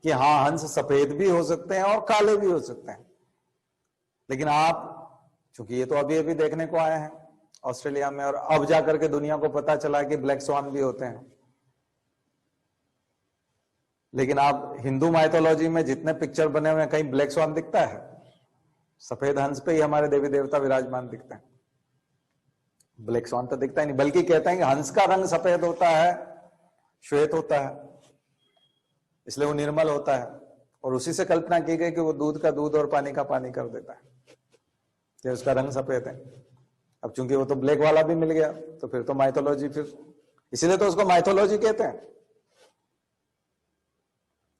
कि हां हंस सफेद भी हो सकते हैं और काले भी हो सकते हैं। लेकिन आप, चूंकि ये तो अभी अभी देखने को आए हैं ऑस्ट्रेलिया में, और अब जाकर के दुनिया को पता चला कि ब्लैक स्वान भी होते हैं। लेकिन आप हिंदू माइथोलॉजी में जितने पिक्चर बने हुए हैं, कहीं ब्लैक स्वान दिखता है? सफेद हंस पे ही हमारे देवी देवता विराजमान दिखते हैं, ब्लैक स्वान तो दिखता ही नहीं। बल्कि कहते हैं कि हंस का रंग सफेद होता है, श्वेत होता है, इसलिए वो निर्मल होता है। और उसी से कल्पना की गई कि वो दूध का दूध और पानी का पानी कर देता है, कि उसका रंग सफेद है। अब चूंकि वो तो ब्लैक वाला भी मिल गया, तो फिर तो माइथोलॉजी, फिर इसीलिए तो उसको माइथोलॉजी कहते हैं।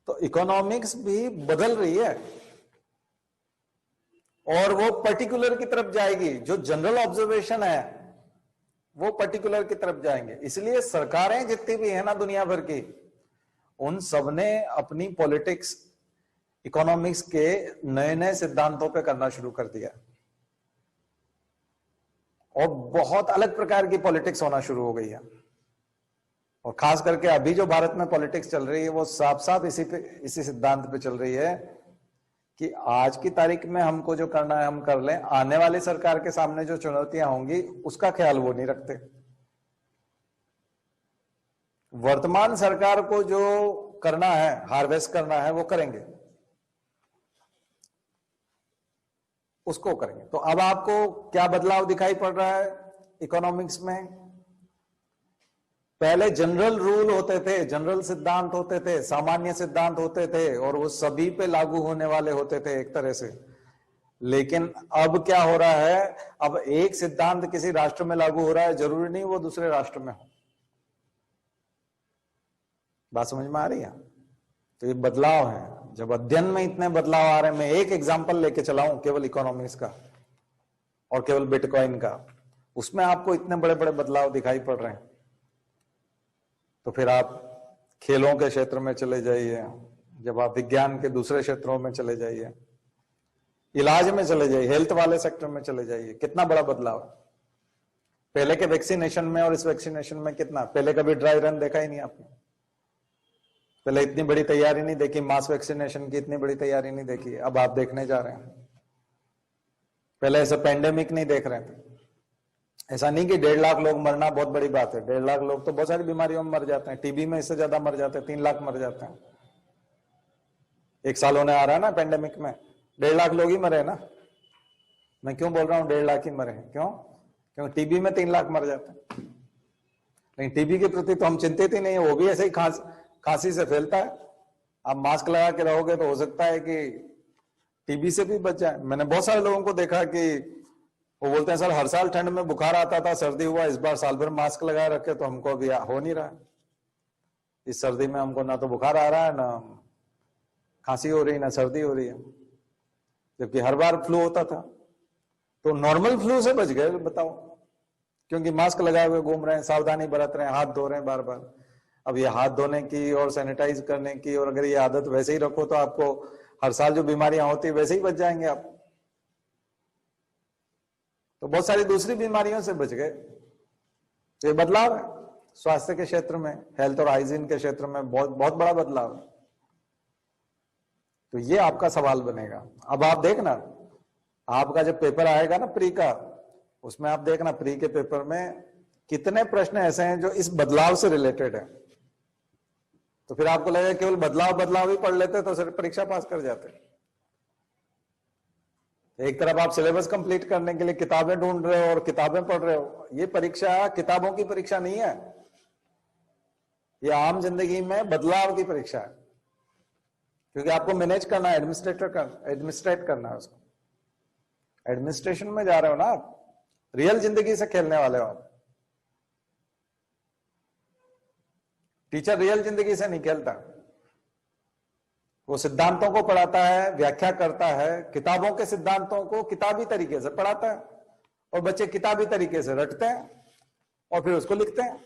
तो इकोनॉमिक्स भी बदल रही है और वो पर्टिकुलर की तरफ जाएगी। जो जनरल ऑब्जर्वेशन है वो पर्टिकुलर की तरफ जाएंगे। इसलिए सरकारें जितनी भी है ना दुनिया भर की, उन सबने अपनी पॉलिटिक्स इकोनॉमिक्स के नए नए सिद्धांतों पे करना शुरू कर दिया, और बहुत अलग प्रकार की पॉलिटिक्स होना शुरू हो गई है। और खास करके अभी जो भारत में पॉलिटिक्स चल रही है वो साफ साफ इसी सिद्धांत पे चल रही है कि आज की तारीख में हमको जो करना है हम कर लें, आने वाली सरकार के सामने जो चुनौतियां होंगी उसका ख्याल वो नहीं रखते। वर्तमान सरकार को जो करना है, हार्वेस्ट करना है, वो करेंगे, उसको करेंगे। तो अब आपको क्या बदलाव दिखाई पड़ रहा है इकोनॉमिक्स में? पहले जनरल रूल होते थे, जनरल सिद्धांत होते थे, सामान्य सिद्धांत होते थे, और वो सभी पे लागू होने वाले होते थे एक तरह से। लेकिन अब क्या हो रहा है, अब एक सिद्धांत किसी राष्ट्र में लागू हो रहा है, जरूरी नहीं वो दूसरे राष्ट्र में हो। बात समझ में आ रही है? तो ये बदलाव है। जब अध्ययन में इतने बदलाव आ रहे हैं, मैं एक एग्जांपल लेके चलाऊं केवल इकोनॉमिक्स का और केवल बिटकॉइन का, उसमें आपको इतने बड़े बड़े बदलाव दिखाई पड़ रहे हैं। तो फिर आप खेलों के क्षेत्र में चले जाइए, जब आप विज्ञान के दूसरे क्षेत्रों में चले जाइए, इलाज में चले जाइए, हेल्थ वाले सेक्टर में चले जाइए, कितना बड़ा बदलाव है। पहले के वैक्सीनेशन में और इस वैक्सीनेशन में कितना, पहले कभी ड्राई रन देखा ही नहीं आपने, पहले इतनी बड़ी तैयारी नहीं देखी, मास वैक्सीनेशन की इतनी बड़ी तैयारी नहीं देखी, अब आप देखने जा रहे हैं। पहले ऐसा पेंडेमिक नहीं देख रहे थे। ऐसा नहीं कि 1.5 लाख लोग मरना बहुत बड़ी बात है, 1.5 लाख लोग तो बहुत सारी बीमारियों में मर जाते हैं, टीबी में इससे ज्यादा मर जाते हैं, 3 लाख मर जाते हैं। 1 साल होने आ रहा है ना पेंडेमिक में, 1.5 लाख लोग ही मरे ना। मैं क्यों बोल रहा हूँ 1.5 लाख ही मरे हैं? क्योंकि टीबी में 3 लाख मर जाते हैं। लेकिन टीबी के प्रति तो हम चिंतित ही नहीं है, वो भी ऐसे ही खांसी से फैलता है। आप मास्क लगा के रहोगे तो हो सकता है कि टीबी से भी बच जाए। मैंने बहुत सारे लोगों को देखा कि वो बोलते हैं सर हर साल ठंड में बुखार आता था, सर्दी हुआ, इस बार साल भर मास्क लगाए रखे तो हमको अभी हो नहीं रहा है। इस सर्दी में हमको ना तो बुखार आ रहा है, ना खांसी हो रही, ना सर्दी हो रही है, जबकि हर बार फ्लू होता था। तो नॉर्मल फ्लू से बच गए, बताओ, क्योंकि मास्क लगाए हुए घूम रहे हैं, सावधानी बरत रहे हैं, हाथ धो रहे हैं बार बार। अब ये हाथ धोने की और सैनिटाइज करने की, और अगर ये आदत वैसे ही रखो तो आपको हर साल जो बीमारियां होती है वैसे ही बच जाएंगे आप। तो बहुत सारी दूसरी बीमारियों से बच गए। तो ये बदलाव है स्वास्थ्य के क्षेत्र में, हेल्थ और हाइजीन के क्षेत्र में बहुत बहुत बड़ा बदलाव है। तो ये आपका सवाल बनेगा। अब आप देखना, आपका जब पेपर आएगा ना प्री का, उसमें आप देखना प्री के पेपर में कितने प्रश्न ऐसे हैं जो इस बदलाव से रिलेटेड है। तो फिर आपको लगेगा केवल बदलाव ही पढ़ लेते तो सिर्फ परीक्षा पास कर जाते। एक तरफ आप सिलेबस कंप्लीट करने के लिए किताबें ढूंढ रहे हो और किताबें पढ़ रहे हो। ये परीक्षा किताबों की परीक्षा नहीं है, ये आम जिंदगी में बदलाव की परीक्षा है। क्योंकि आपको मैनेज करना है, एडमिनिस्ट्रेट करना है उसको। एडमिनिस्ट्रेशन में जा रहे हो ना आप, रियल जिंदगी से खेलने वाले हो आप। टीचर रियल जिंदगी से नहीं खेलता, वो सिद्धांतों को पढ़ाता है, व्याख्या करता है, किताबों के सिद्धांतों को किताबी तरीके से पढ़ाता है, और बच्चे किताबी तरीके से रटते हैं और फिर उसको लिखते हैं।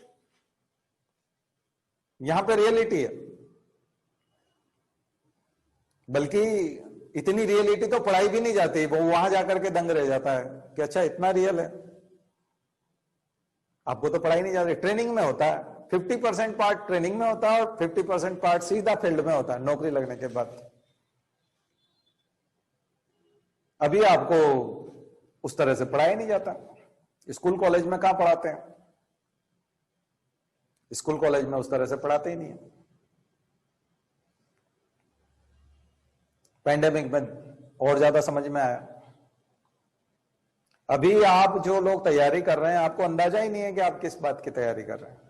यहां पे रियलिटी है, बल्कि इतनी रियलिटी तो पढ़ाई भी नहीं जाती, वो वहां जाकर के दंग रह जाता है कि अच्छा इतना रियल है। आपको तो पढ़ाई नहीं जाती, ट्रेनिंग में होता है। 50% पार्ट ट्रेनिंग में होता है और 50% पार्ट सीधा फील्ड में होता है नौकरी लगने के बाद। अभी आपको उस तरह से पढ़ाया नहीं जाता। स्कूल कॉलेज में कहां पढ़ाते हैं? स्कूल कॉलेज में उस तरह से पढ़ाते ही नहीं है। पैंडेमिक में और ज्यादा समझ में आया। अभी आप जो लोग तैयारी कर रहे हैं, आपको अंदाजा ही नहीं है कि आप किस बात की तैयारी कर रहे हैं।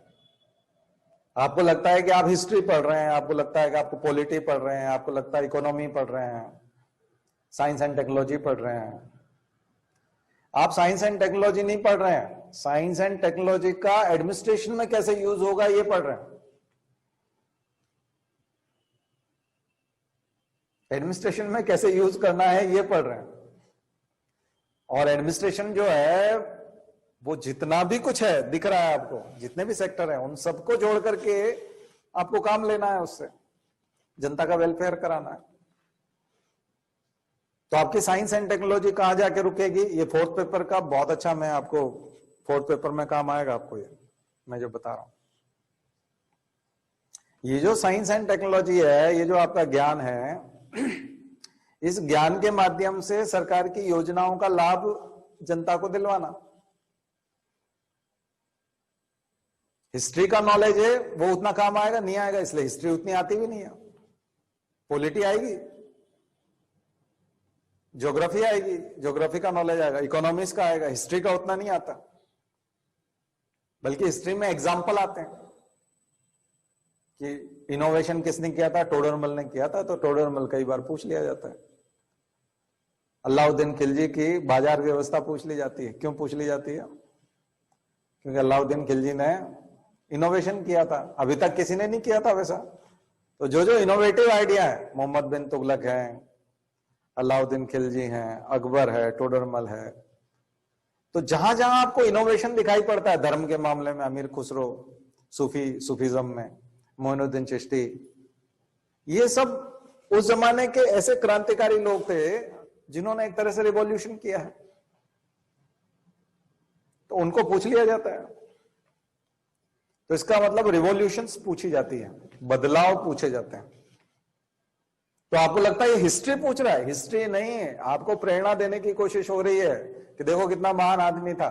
आपको लगता है कि आप हिस्ट्री पढ़ रहे हैं, आपको लगता है कि आपको पॉलिटी पढ़ रहे हैं, आपको लगता है इकोनॉमी पढ़ रहे हैं, साइंस एंड टेक्नोलॉजी पढ़ रहे हैं। आप साइंस एंड टेक्नोलॉजी नहीं पढ़ रहे हैं, साइंस एंड टेक्नोलॉजी का एडमिनिस्ट्रेशन में कैसे यूज होगा ये पढ़ रहे हैं। एडमिनिस्ट्रेशन में कैसे यूज करना है ये पढ़ रहे हैं। और एडमिनिस्ट्रेशन जो है वो जितना भी कुछ है दिख रहा है आपको, जितने भी सेक्टर हैं उन सबको जोड़ करके आपको काम लेना है, उससे जनता का वेलफेयर कराना है। तो आपकी साइंस एंड टेक्नोलॉजी कहां जाके रुकेगी? ये फोर्थ पेपर का बहुत अच्छा, मैं आपको फोर्थ पेपर में काम आएगा आपको ये मैं जो बता रहा हूं। ये जो साइंस एंड टेक्नोलॉजी है, ये जो आपका ज्ञान है, इस ज्ञान के माध्यम से सरकार की योजनाओं का लाभ जनता को दिलवाना। हिस्ट्री का नॉलेज है वो उतना काम आएगा नहीं आएगा, इसलिए हिस्ट्री उतनी आती भी नहीं है। पॉलिटी आएगी, ज्योग्राफी आएगी, ज्योग्राफी का नॉलेज आएगा, इकोनॉमिक्स का आएगा, हिस्ट्री का उतना नहीं आता। बल्कि हिस्ट्री में एग्जाम्पल आते हैं कि इनोवेशन किसने किया था, टोडरमल ने किया था, तो टोडरमल कई बार पूछ लिया जाता है। अलाउद्दीन खिलजी की बाजार व्यवस्था पूछ ली जाती है। क्यों पूछ ली जाती है? क्योंकि अलाउद्दीन खिलजी ने इनोवेशन किया था, अभी तक किसी ने नहीं किया था वैसा। तो जो जो इनोवेटिव आइडिया है, मोहम्मद बिन तुगलक है, अलाउद्दीन खिलजी हैं, अकबर है, टोडरमल है, तो जहां जहां आपको इनोवेशन दिखाई पड़ता है, धर्म के मामले में अमीर खुसरो, सूफीज्म में मोइनुद्दीन चिश्ती, ये सब उस जमाने के ऐसे क्रांतिकारी लोग थे जिन्होंने एक तरह से रिवॉल्यूशन किया है। तो उनको पूछ लिया जाता है। तो इसका मतलब रिवॉल्यूशंस पूछी जाती है, बदलाव पूछे जाते हैं। तो आपको लगता है ये हिस्ट्री पूछ रहा है? हिस्ट्री नहीं है, आपको प्रेरणा देने की कोशिश हो रही है कि देखो कितना महान आदमी था।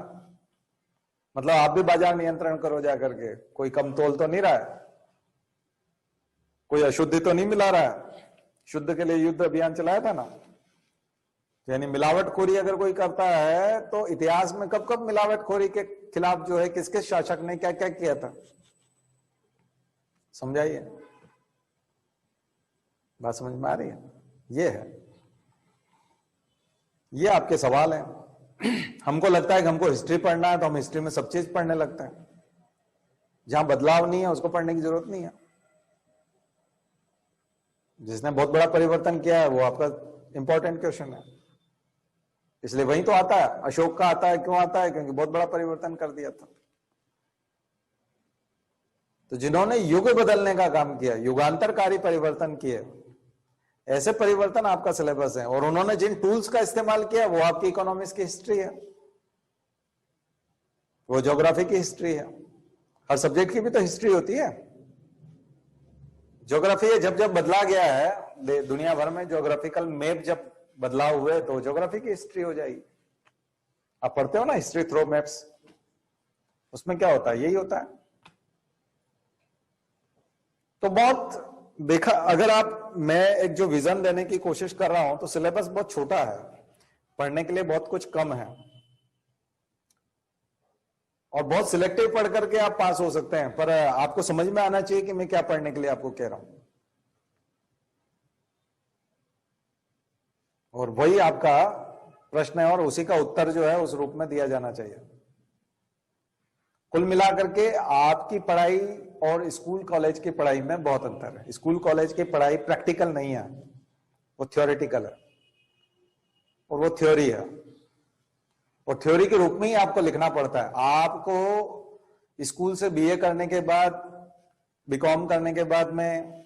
मतलब आप भी बाजार नियंत्रण करो जाकर के, कोई कम तोल तो नहीं रहा है, कोई अशुद्धि तो नहीं मिला रहा है। शुद्ध के लिए युद्ध अभियान चलाया था ना, यानी मिलावटखोरी अगर कोई करता है तो इतिहास में कब कब मिलावटखोरी के खिलाफ जो है किस किस शासक ने क्या क्या किया था, समझाइए। बात समझ में आ रही है? ये है, ये आपके सवाल हैं। हमको लगता है कि हमको हिस्ट्री पढ़ना है तो हम हिस्ट्री में सब चीज पढ़ने लगते हैं। जहां बदलाव नहीं है उसको पढ़ने की जरूरत नहीं है। जिसने बहुत बड़ा परिवर्तन किया है वो आपका इंपॉर्टेंट क्वेश्चन है, इसलिए वही तो आता है। अशोक का आता है, क्यों आता है? क्योंकि बहुत बड़ा परिवर्तन कर दिया था। तो जिन्होंने युग बदलने का काम किया, युगांतरकारी परिवर्तन किए, ऐसे परिवर्तन आपका सिलेबस है। और उन्होंने जिन टूल्स का इस्तेमाल किया वो आपकी इकोनॉमिक्स की हिस्ट्री है, वो ज्योग्राफी की हिस्ट्री है। हर सब्जेक्ट की भी तो हिस्ट्री होती है। ज्योग्राफी है, जब जब बदला गया है दुनिया भर में, ज्योग्राफिकल मैप जब बदलाव हुए तो ज्योग्राफी की हिस्ट्री हो जाएगी। आप पढ़ते हो ना हिस्ट्री थ्रो मैप्स, उसमें क्या होता है? यही होता है। तो बहुत देखा, अगर आप, मैं एक जो विजन देने की कोशिश कर रहा हूं, तो सिलेबस बहुत छोटा है, पढ़ने के लिए बहुत कुछ कम है, और बहुत सिलेक्टिव पढ़ करके आप पास हो सकते हैं। पर आपको समझ में आना चाहिए कि मैं क्या पढ़ने के लिए आपको कह रहा हूं, और वही आपका प्रश्न है और उसी का उत्तर जो है उस रूप में दिया जाना चाहिए। कुल मिलाकर के आपकी पढ़ाई और स्कूल कॉलेज की पढ़ाई में बहुत अंतर है। स्कूल कॉलेज की पढ़ाई प्रैक्टिकल नहीं है, वो थ्योरेटिकल है, और वो थ्योरी है। और थ्योरी के रूप में ही आपको लिखना पड़ता है। आपको स्कूल से बीए करने के बाद, बीकॉम करने के बाद में,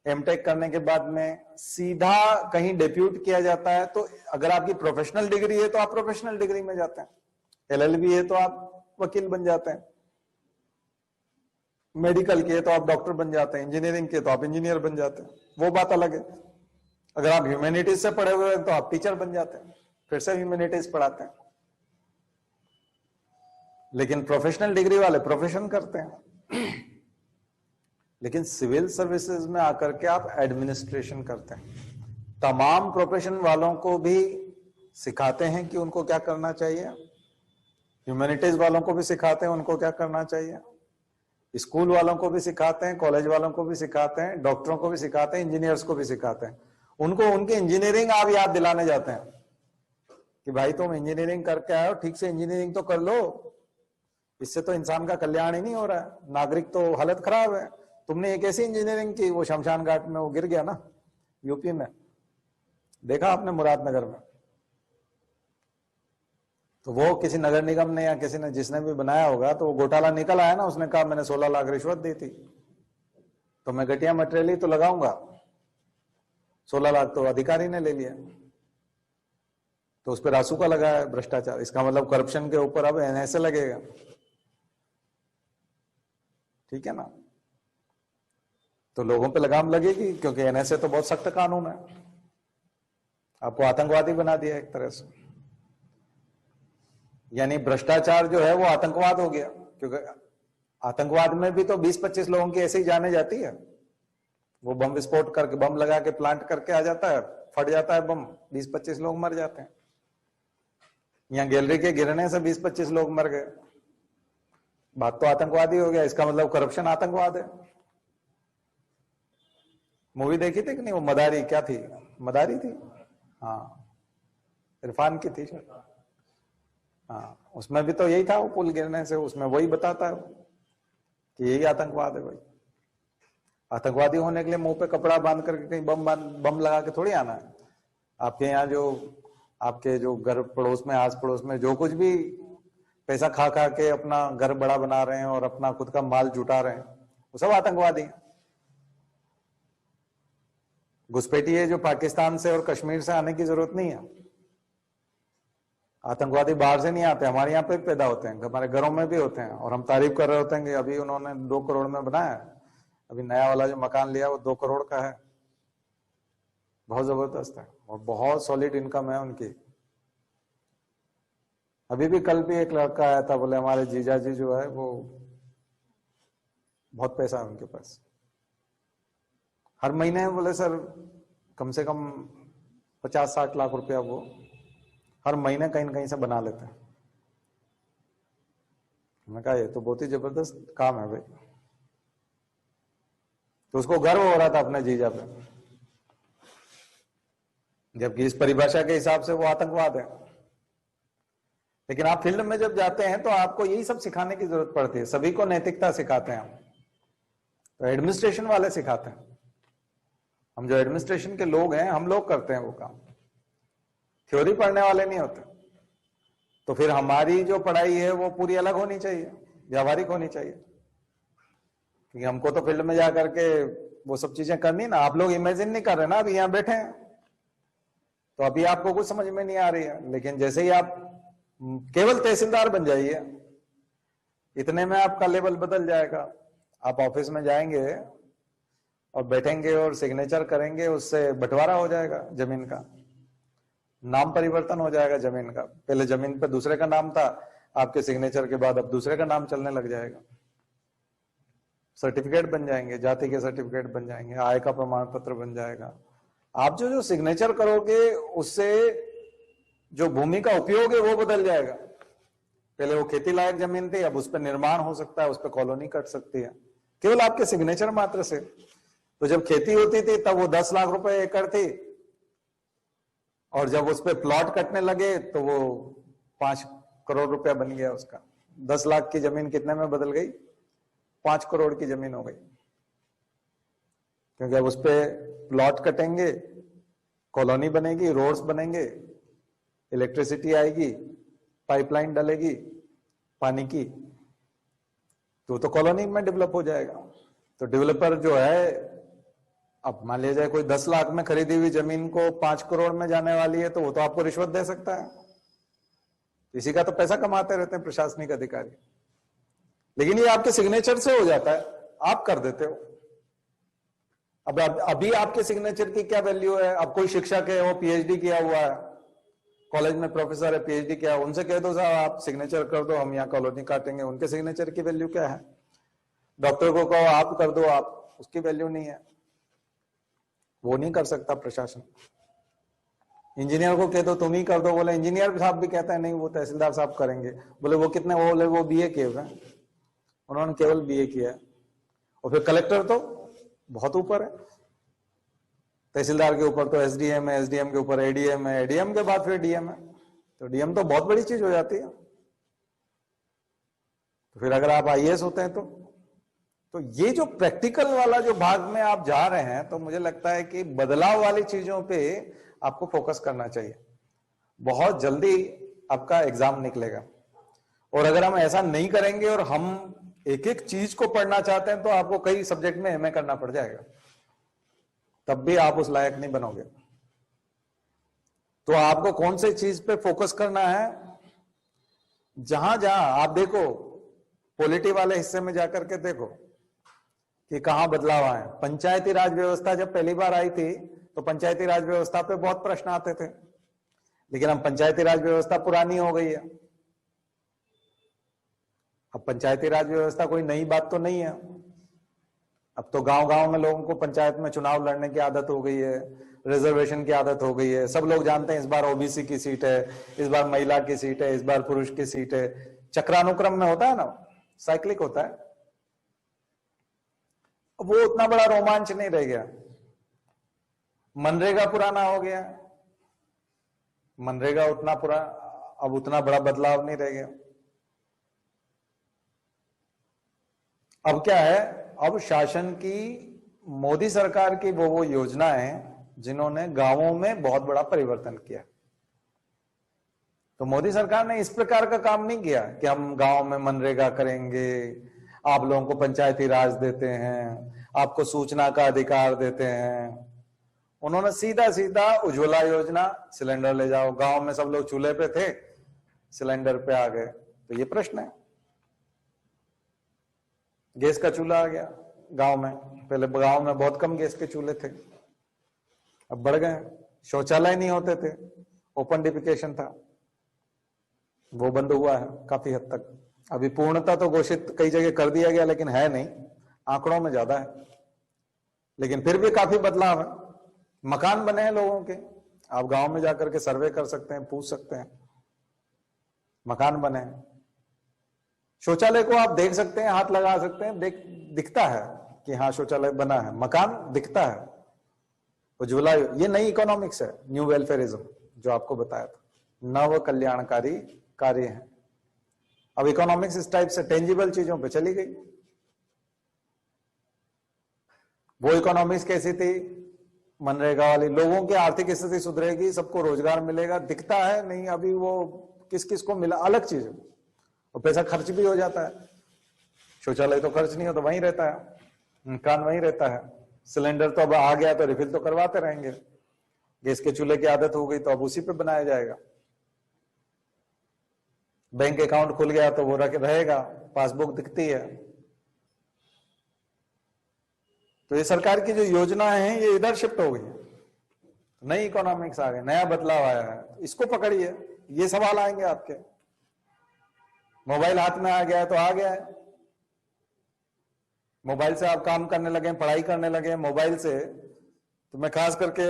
एमटेक करने के बाद में सीधा कहीं डेप्यूट किया जाता है। तो अगर आपकी प्रोफेशनल डिग्री है तो आप प्रोफेशनल डिग्री में जाते हैं, एलएलबी है तो आप वकील बन जाते हैं, मेडिकल के तो आप डॉक्टर बन जाते हैं, इंजीनियरिंग के तो आप इंजीनियर बन जाते हैं, वो बात अलग है। अगर आप ह्यूमैनिटीज से पढ़े हुए हैं तो आप टीचर बन जाते हैं, फिर से ह्यूमैनिटीज पढ़ाते हैं। लेकिन प्रोफेशनल डिग्री वाले प्रोफेशन करते हैं। लेकिन सिविल सर्विसेज में आकर के आप एडमिनिस्ट्रेशन करते हैं। तमाम प्रोफेशन वालों को भी सिखाते हैं कि उनको क्या करना चाहिए, ह्यूमैनिटीज वालों को भी सिखाते हैं उनको क्या करना चाहिए, स्कूल वालों को भी सिखाते हैं, कॉलेज वालों को भी सिखाते हैं, डॉक्टरों को भी सिखाते हैं, इंजीनियर्स को भी सिखाते हैं। उनको उनकी इंजीनियरिंग आप याद दिलाने जाते हैं कि भाई तुम इंजीनियरिंग करके आए हो, ठीक से इंजीनियरिंग तो कर लो, इससे तो इंसान का कल्याण ही नहीं हो रहा है, नागरिक तो हालत खराब है। तुमने एक ऐसी इंजीनियरिंग की, वो शमशान घाट में वो गिर गया ना यूपी में, देखा आपने मुरादनगर में। तो वो किसी नगर निगम ने या किसी ने जिसने भी बनाया होगा तो वो घोटाला निकल आया ना, उसने कहा मैंने 16 लाख रिश्वत दी थी तो मैं घटिया मटेरियल ही तो लगाऊंगा। 16 लाख तो अधिकारी ने ले लिया, तो उस पर रासुका लगाया भ्रष्टाचार। इसका मतलब करप्शन के ऊपर अब एनएसए लगेगा, ठीक है ना। तो लोगों पे लगाम लगेगी क्योंकि एनएसए तो बहुत सख्त कानून है, आपको आतंकवादी बना दिया एक तरह से। यानी भ्रष्टाचार जो है वो आतंकवाद हो गया, क्योंकि आतंकवाद में भी तो 20-25 लोगों की ऐसे ही जाने जाती है। वो बम विस्फोट करके, बम लगा के प्लांट करके आ जाता है, फट जाता है बम, 20-25 लोग मर जाते हैं। यहाँ गैलरी के गिरने से 20-25 लोग मर गए, बात तो आतंकवादी हो गया। इसका मतलब करप्शन आतंकवाद है। मूवी देखी थी कि नहीं, वो मदारी क्या थी, मदारी थी, हाँ इरफान की थी शायद। हाँ, उसमें भी तो यही था, वो पुल गिरने से, उसमें वही बताता है कि यही आतंकवाद है भाई। आतंकवादी होने के लिए मुंह पे कपड़ा बांध करके कहीं बम लगा के थोड़ी आना है। आपके यहाँ जो आपके जो घर पड़ोस में, आस पड़ोस में जो कुछ भी पैसा खा खा के अपना घर बड़ा बना रहे हैं और अपना खुद का माल जुटा रहे हैं, वो सब आतंकवादी हैं। घुसपैठिए जो पाकिस्तान से और कश्मीर से आने की जरूरत नहीं है। आतंकवादी बाहर से नहीं आते, हमारे यहाँ पे पैदा होते हैं, हमारे घरों में भी होते हैं। और हम तारीफ कर रहे होते हैं कि अभी उन्होंने 2 करोड़ में बनाया है, अभी नया वाला जो मकान लिया वो 2 करोड़ का है, बहुत जबरदस्त है और बहुत सॉलिड इनकम है उनकी। अभी भी कल भी एक लड़का आया था, बोले हमारे जीजा जी जो है वो बहुत पैसा है उनके पास, हर महीने बोले सर कम से कम 50-60 लाख रुपया वो हर महीने कहीं न कहीं से बना लेते हैं। मैं कहा ये तो बहुत ही जबरदस्त काम है भाई। तो उसको गर्व हो रहा था अपने जीजा पे, जबकि इस परिभाषा के हिसाब से वो आतंकवाद है। लेकिन आप फील्ड में जब जाते हैं तो आपको यही सब सिखाने की जरूरत पड़ती है। सभी को नैतिकता सिखाते हैं हम, तो एडमिनिस्ट्रेशन वाले सिखाते हैं। हम जो एडमिनिस्ट्रेशन के लोग हैं, हम लोग करते हैं वो काम, थ्योरी पढ़ने वाले नहीं होते। तो फिर हमारी जो पढ़ाई है वो पूरी अलग होनी चाहिए, व्यावहारिक होनी चाहिए, क्योंकि हमको तो फील्ड में जाकर के वो सब चीजें करनी ना। आप लोग इमेजिन नहीं कर रहे ना, अभी यहाँ बैठे हैं तो अभी आपको कुछ समझ में नहीं आ रही है, लेकिन जैसे ही आप केवल तहसीलदार बन जाइए, इतने में आपका लेवल बदल जाएगा। आप ऑफिस में जाएंगे और बैठेंगे और सिग्नेचर करेंगे, उससे बंटवारा हो जाएगा जमीन का, नाम परिवर्तन हो जाएगा जमीन का। पहले जमीन पे दूसरे का नाम था, आपके सिग्नेचर के बाद अब दूसरे का नाम चलने लग जाएगा। सर्टिफिकेट बन जाएंगे, जाति के सर्टिफिकेट बन जाएंगे, आय का प्रमाण पत्र बन जाएगा। आप जो जो सिग्नेचर करोगे उससे जो भूमि का उपयोग है वो बदल जाएगा। पहले वो खेती लायक जमीन थी, अब उस पर निर्माण हो सकता है, उस पर कॉलोनी कट सकती है केवल आपके सिग्नेचर मात्र से। तो जब खेती होती थी तब वो 10 लाख रुपए एकड़ थी, और जब उस पर प्लॉट कटने लगे तो वो 5 करोड़ रुपया बन गया उसका। 10 लाख की जमीन कितने में बदल गई, 5 करोड़ की जमीन हो गई, क्योंकि अब उस पर प्लॉट कटेंगे, कॉलोनी बनेगी, रोड्स बनेंगे, इलेक्ट्रिसिटी आएगी, पाइपलाइन डलेगी पानी की तो कॉलोनी में डेवलप हो जाएगा। तो डेवलपर जो है, अब मान लिया जाए कोई 10 लाख में खरीदी हुई जमीन को 5 करोड़ में जाने वाली है, तो वो तो आपको रिश्वत दे सकता है। इसी का तो पैसा कमाते रहते हैं प्रशासनिक अधिकारी। लेकिन ये आपके सिग्नेचर से हो जाता है, आप कर देते हो। अब अभी आपके सिग्नेचर की क्या वैल्यू है? अब कोई शिक्षक है, वो पीएचडी किया हुआ है, कॉलेज में प्रोफेसर है, पीएचडी किया, उनसे कह दो साहब आप सिग्नेचर कर दो, हम यहाँ कॉलोनी काटेंगे, उनके सिग्नेचर की वैल्यू क्या है? डॉक्टर को कहो आप कर दो, आप, उसकी वैल्यू नहीं है, वो नहीं कर सकता प्रशासन। इंजीनियर को कह दो तुम ही कर दो, बोले इंजीनियर साहब भी कहता है नहीं वो तहसीलदार साहब करेंगे। बोले वो कितने, वो बोले वो बीए किए हुए, उन्होंने केवल बीए किया है। और फिर कलेक्टर तो बहुत ऊपर है, तहसीलदार के ऊपर तो एसडीएम है, एसडीएम के ऊपर एडीएम है, एडीएम के बाद फिर डीएम है। तो डीएम तो बहुत बड़ी चीज हो जाती है। तो फिर अगर आप आईएएस होते हैं तो ये जो प्रैक्टिकल वाला जो भाग में आप जा रहे हैं, तो मुझे लगता है कि बदलाव वाली चीजों पे आपको फोकस करना चाहिए। बहुत जल्दी आपका एग्जाम निकलेगा, और अगर हम ऐसा नहीं करेंगे और हम एक एक चीज को पढ़ना चाहते हैं, तो आपको कई सब्जेक्ट में एमए करना पड़ जाएगा, तब भी आप उस लायक नहीं बनोगे। तो आपको कौन सी चीज पे फोकस करना है? जहां जहां आप देखो, पॉलिटी वाले हिस्से में जाकर के देखो कि कहां बदलाव आए। पंचायती राज व्यवस्था जब पहली बार आई थी, तो पंचायती राज व्यवस्था पे बहुत प्रश्न आते थे, लेकिन अब पंचायती राज व्यवस्था पुरानी हो गई है। अब पंचायती राज व्यवस्था कोई नई बात तो नहीं है। अब तो गांव गांव में लोगों को पंचायत में चुनाव लड़ने की आदत हो गई है, रिजर्वेशन की आदत हो गई है। सब लोग जानते हैं इस बार ओबीसी की सीट है, इस बार महिला की सीट है, इस बार पुरुष की सीट है। चक्रानुक्रम में होता है ना, साइक्लिक होता है। वो उतना बड़ा रोमांच नहीं रह गया। मनरेगा पुराना हो गया, मनरेगा उतना अब उतना बड़ा बदलाव नहीं रह गया। अब क्या है, अब शासन की, मोदी सरकार की वो योजनाएं जिन्होंने गांवों में बहुत बड़ा परिवर्तन किया। तो मोदी सरकार ने इस प्रकार का काम नहीं किया कि हम गांव में मनरेगा करेंगे, आप लोगों को पंचायती राज देते हैं, आपको सूचना का अधिकार देते हैं। उन्होंने सीधा सीधा उज्ज्वला योजना, सिलेंडर ले जाओ। गांव में सब लोग चूल्हे पे थे, सिलेंडर पे आ गए। तो ये प्रश्न है, गैस का चूल्हा आ गया गांव में। पहले गांव में बहुत कम गैस के चूल्हे थे, अब बढ़ गए। शौचालय नहीं होते थे, ओपन डिफिकेशन था, वो बंद हुआ है काफी हद तक। अभी पूर्णता तो घोषित कई जगह कर दिया गया, लेकिन है नहीं, आंकड़ों में ज्यादा है, लेकिन फिर भी काफी बदलाव है। मकान बने हैं लोगों के, आप गांव में जाकर के सर्वे कर सकते हैं, पूछ सकते हैं, मकान बने हैं। शौचालय को आप देख सकते हैं, हाथ लगा सकते हैं, दिखता है कि हाँ शौचालय बना है, मकान दिखता है। उज्ज्वला, ये नई इकोनॉमिक्स है, न्यू वेलफेयरिज्म जो आपको बताया था, नव कल्याणकारी कार्य है। अब इकोनॉमिक्स इस टाइप से टेंजिबल चीजों पे चली गई। वो इकोनॉमिक्स कैसी थी? मनरेगा वाली, लोगों की आर्थिक स्थिति सुधरेगी, सबको रोजगार मिलेगा, दिखता है नहीं। अभी वो किस किस को मिला, अलग चीज है। और पैसा खर्च भी हो जाता है। शौचालय तो खर्च नहीं होता, वहीं रहता है, मकान वहीं रहता है। सिलेंडर तो अब आ गया तो रिफिल तो करवाते रहेंगे। गैस के चूल्हे की आदत हो गई तो अब उसी पे बनाया जाएगा। बैंक अकाउंट खुल गया तो वो रहेगा, पासबुक दिखती है। तो ये सरकार की जो योजनाएं हैं ये इधर शिफ्ट हो गई, नई इकोनॉमिक्स आ गई, नया बदलाव आया है। इसको पकड़िए, ये सवाल आएंगे आपके। मोबाइल हाथ में आ गया है तो आ गया है, मोबाइल से आप काम करने लगे, पढ़ाई करने लगे मोबाइल से। तो मैं खास करके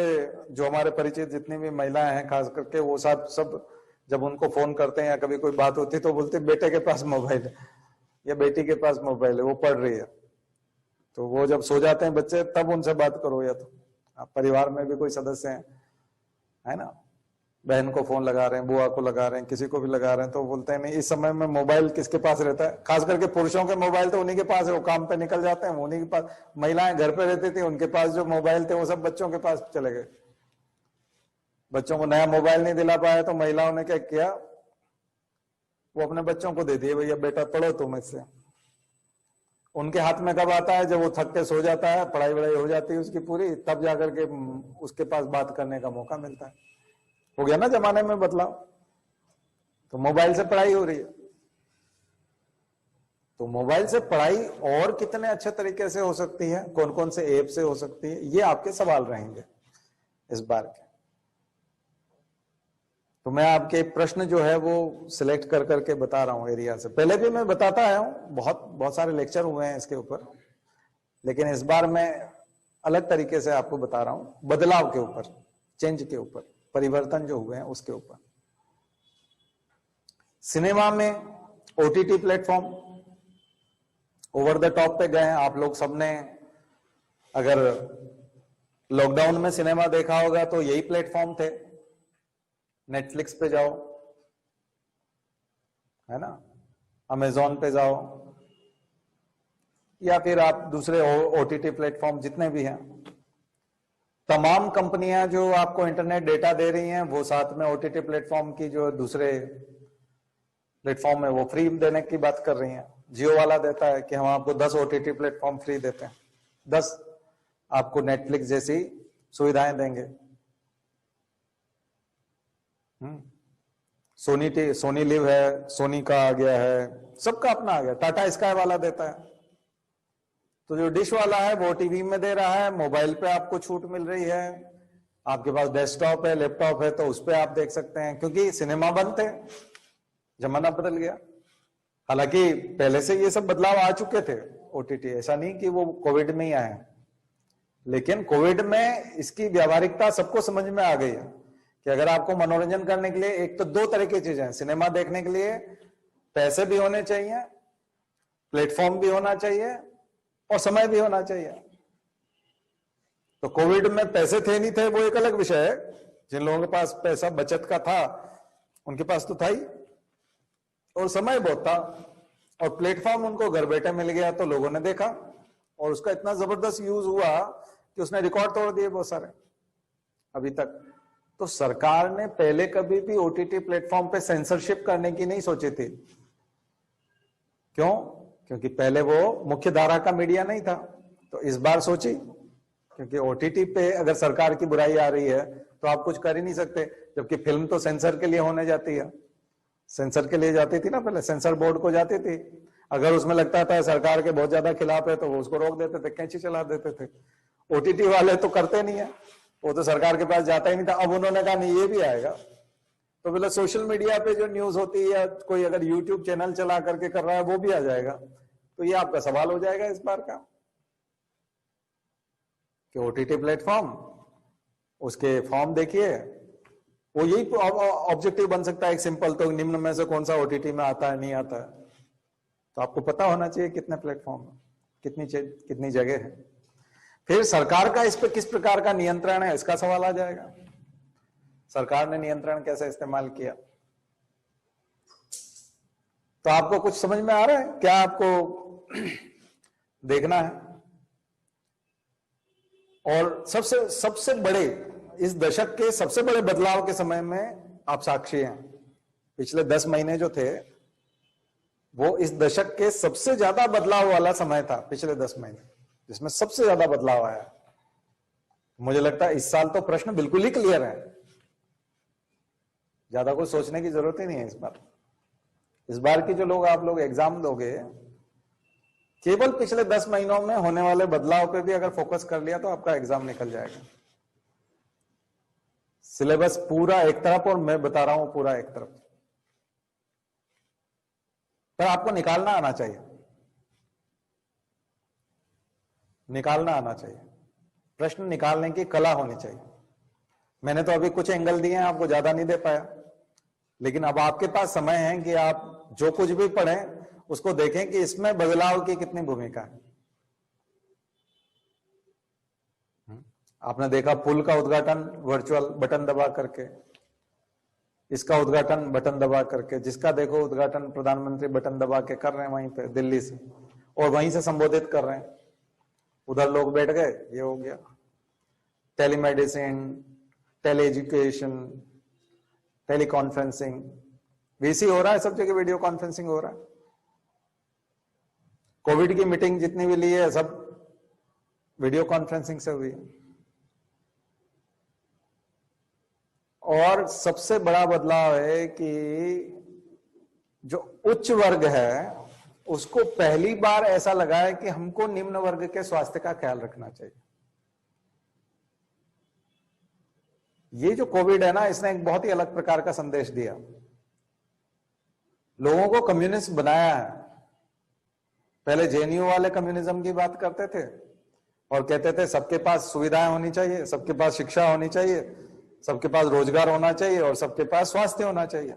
जो हमारे परिचित जितनी भी महिलाएं हैं, खास करके वो सब जब उनको फोन करते हैं या कभी कोई बात होती है तो बोलते बेटे के पास मोबाइल है या बेटी के पास मोबाइल है, वो पढ़ रही है। तो वो जब सो जाते हैं बच्चे तब उनसे बात करो, या तो आप परिवार में भी कोई सदस्य हैं, है ना, बहन को फोन लगा रहे हैं, बुआ को लगा रहे हैं, किसी को भी लगा रहे हैं, तो बोलते हैं नहीं इस समय में मोबाइल किसके पास रहता है। खास करके पुरुषों के मोबाइल तो उन्हीं के पास है, वो काम पे निकल जाते हैं, उन्हीं के पास। महिलाएं घर पे रहती थी, उनके पास जो मोबाइल थे वो सब बच्चों के पास चले गए। बच्चों को नया मोबाइल नहीं दिला पाया तो महिलाओं ने क्या किया, वो अपने बच्चों को दे दिए, भैया बेटा पढ़ो तुम इससे। उनके हाथ में कब आता है? जब वो थक के सो जाता है, पढ़ाई वढ़ाई हो जाती है उसकी पूरी, तब जाकर के उसके पास बात करने का मौका मिलता है। हो गया ना जमाने में बदलाव। तो मोबाइल से पढ़ाई हो रही है, तो मोबाइल से पढ़ाई और कितने अच्छे तरीके से हो सकती है, कौन कौन से ऐप से हो सकती है, ये आपके सवाल रहेंगे इस बार के। तो मैं आपके प्रश्न जो है वो सिलेक्ट कर करके बता रहा हूं एरिया से। पहले भी मैं बताता आया हूं, बहुत सारे लेक्चर हुए हैं इसके ऊपर, लेकिन इस बार मैं अलग तरीके से आपको बता रहा हूं, बदलाव के ऊपर, चेंज के ऊपर, परिवर्तन जो हुए हैं उसके ऊपर। सिनेमा में OTT platform over the top पे गए हैं। आप लोग सबने अगर लॉकडाउन में सिनेमा देखा होगा तो यही प्लेटफॉर्म थे। नेटफ्लिक्स पे जाओ, है ना, अमेजॉन पे जाओ, या फिर आप दूसरे ओटीटी प्लेटफॉर्म जितने भी हैं, तमाम कंपनियां जो आपको इंटरनेट डेटा दे रही हैं वो साथ में ओटीटी प्लेटफॉर्म की जो दूसरे प्लेटफॉर्म है वो फ्री देने की बात कर रही हैं। जियो वाला देता है कि हम आपको 10 ओटीटी प्लेटफॉर्म फ्री देते हैं, 10 आपको नेटफ्लिक्स जैसी सुविधाएं देंगे। सोनी लिव है, सोनी का आ गया है, सबका अपना आ गया। टाटा स्काई वाला देता है। तो जो डिश वाला है वो टीवी में दे रहा है, मोबाइल पे आपको छूट मिल रही है, आपके पास डेस्कटॉप है, लैपटॉप है, तो उस पे आप देख सकते हैं, क्योंकि सिनेमा बंद थे, जमाना बदल गया। हालांकि पहले से ये सब बदलाव आ चुके थे ओटीटी, ऐसा नहीं कि वो कोविड में ही आए, लेकिन कोविड में इसकी व्यावहारिकता सबको समझ में आ गई है कि अगर आपको मनोरंजन करने के लिए, एक तो 2 तरह की चीजें हैं, सिनेमा देखने के लिए पैसे भी होने चाहिए, प्लेटफॉर्म भी होना चाहिए और समय भी होना चाहिए। तो कोविड में पैसे थे नहीं थे वो एक अलग विषय है, जिन लोगों के पास पैसा बचत का था उनके पास तो था ही, और समय बहुत था, और प्लेटफॉर्म उनको घर बैठे मिल गया तो लोगों ने देखा, और उसका इतना जबरदस्त यूज हुआ कि उसने रिकॉर्ड तोड़ दिए बहुत सारे अभी तक। तो सरकार ने पहले कभी भी ओटीटी प्लेटफॉर्म पे सेंसरशिप करने की नहीं सोची थी। क्यों? क्योंकि पहले वो मुख्य धारा का मीडिया नहीं था। तो इस बार सोची, क्योंकि ओटीटी पे अगर सरकार की बुराई आ रही है तो आप कुछ कर ही नहीं सकते, जबकि फिल्म तो सेंसर के लिए होने जाती है, सेंसर के लिए जाती थी ना, पहले सेंसर बोर्ड को जाती थी। अगर उसमें लगता था सरकार के बहुत ज्यादा खिलाफ है तो वो उसको रोक देते थे, कैंची चला देते थे। ओटीटी वाले तो करते नहीं है, वो तो सरकार के पास जाता ही नहीं था। अब उन्होंने कहा नहीं, ये भी आएगा। तो बोले सोशल मीडिया पे जो न्यूज होती है, कोई अगर यूट्यूब चैनल चला करके कर रहा है वो भी आ जाएगा। तो ये आपका सवाल हो जाएगा इस बार का कि ओटीटी प्लेटफॉर्म, उसके फॉर्म देखिए, वो यही ऑब्जेक्टिव बन सकता है एक सिंपल, तो निम्न में से कौन सा ओटीटी में आता है, नहीं आता है। तो आपको पता होना चाहिए कितने प्लेटफॉर्म, कितनी जगह है। फिर सरकार का इस पे किस प्रकार का नियंत्रण है, इसका सवाल आ जाएगा। सरकार ने नियंत्रण कैसे इस्तेमाल किया? तो आपको कुछ समझ में आ रहा है क्या? आपको देखना है। और सबसे बड़े, इस दशक के सबसे बड़े बदलाव के समय में आप साक्षी हैं। पिछले 10 महीने जो थे वो इस दशक के सबसे ज्यादा बदलाव वाला समय था, पिछले 10 महीने, जिसमें सबसे ज्यादा बदलाव आया। मुझे लगता है इस साल तो प्रश्न बिल्कुल ही क्लियर है, ज्यादा कुछ सोचने की जरूरत ही नहीं है इस बार। इस बार की जो लोग आप लोग एग्जाम दोगे, केवल पिछले 10 महीनों में होने वाले बदलाव पे भी अगर फोकस कर लिया तो आपका एग्जाम निकल जाएगा। सिलेबस पूरा एक तरफ और मैं बता रहा हूं पूरा एक तरफ, पर आपको निकालना आना चाहिए, निकालना आना चाहिए, प्रश्न निकालने की कला होनी चाहिए। मैंने तो अभी कुछ एंगल दिए हैं, आपको ज्यादा नहीं दे पाया, लेकिन अब आपके पास समय है कि आप जो कुछ भी पढ़ें उसको देखें कि इसमें बदलाव की कितनी भूमिका है। आपने देखा पुल का उद्घाटन वर्चुअल बटन दबा करके, इसका उद्घाटन बटन दबा करके, जिसका देखो उद्घाटन प्रधानमंत्री बटन दबा के कर रहे हैं वहीं पे दिल्ली से, और वहीं से संबोधित कर रहे हैं। उधर लोग बैठ गए, ये हो गया। Telemedicine, tele education, tele conferencing, VC हो रहा है, सब जगह वीडियो कॉन्फ्रेंसिंग हो रहा है। कोविड की मीटिंग जितनी भी ली है सब वीडियो कॉन्फ्रेंसिंग से हुई है। और सबसे बड़ा बदलाव है कि जो उच्च वर्ग है उसको पहली बार ऐसा लगा है कि हमको निम्न वर्ग के स्वास्थ्य का ख्याल रखना चाहिए। ये जो कोविड है ना, इसने एक बहुत ही अलग प्रकार का संदेश दिया। लोगों को कम्युनिस्ट बनाया है। पहले जेएनयू वाले कम्युनिज्म की बात करते थे और कहते थे सबके पास सुविधाएं होनी चाहिए, सबके पास शिक्षा होनी चाहिए, सबके पास रोजगार होना चाहिए और सबके पास स्वास्थ्य होना चाहिए।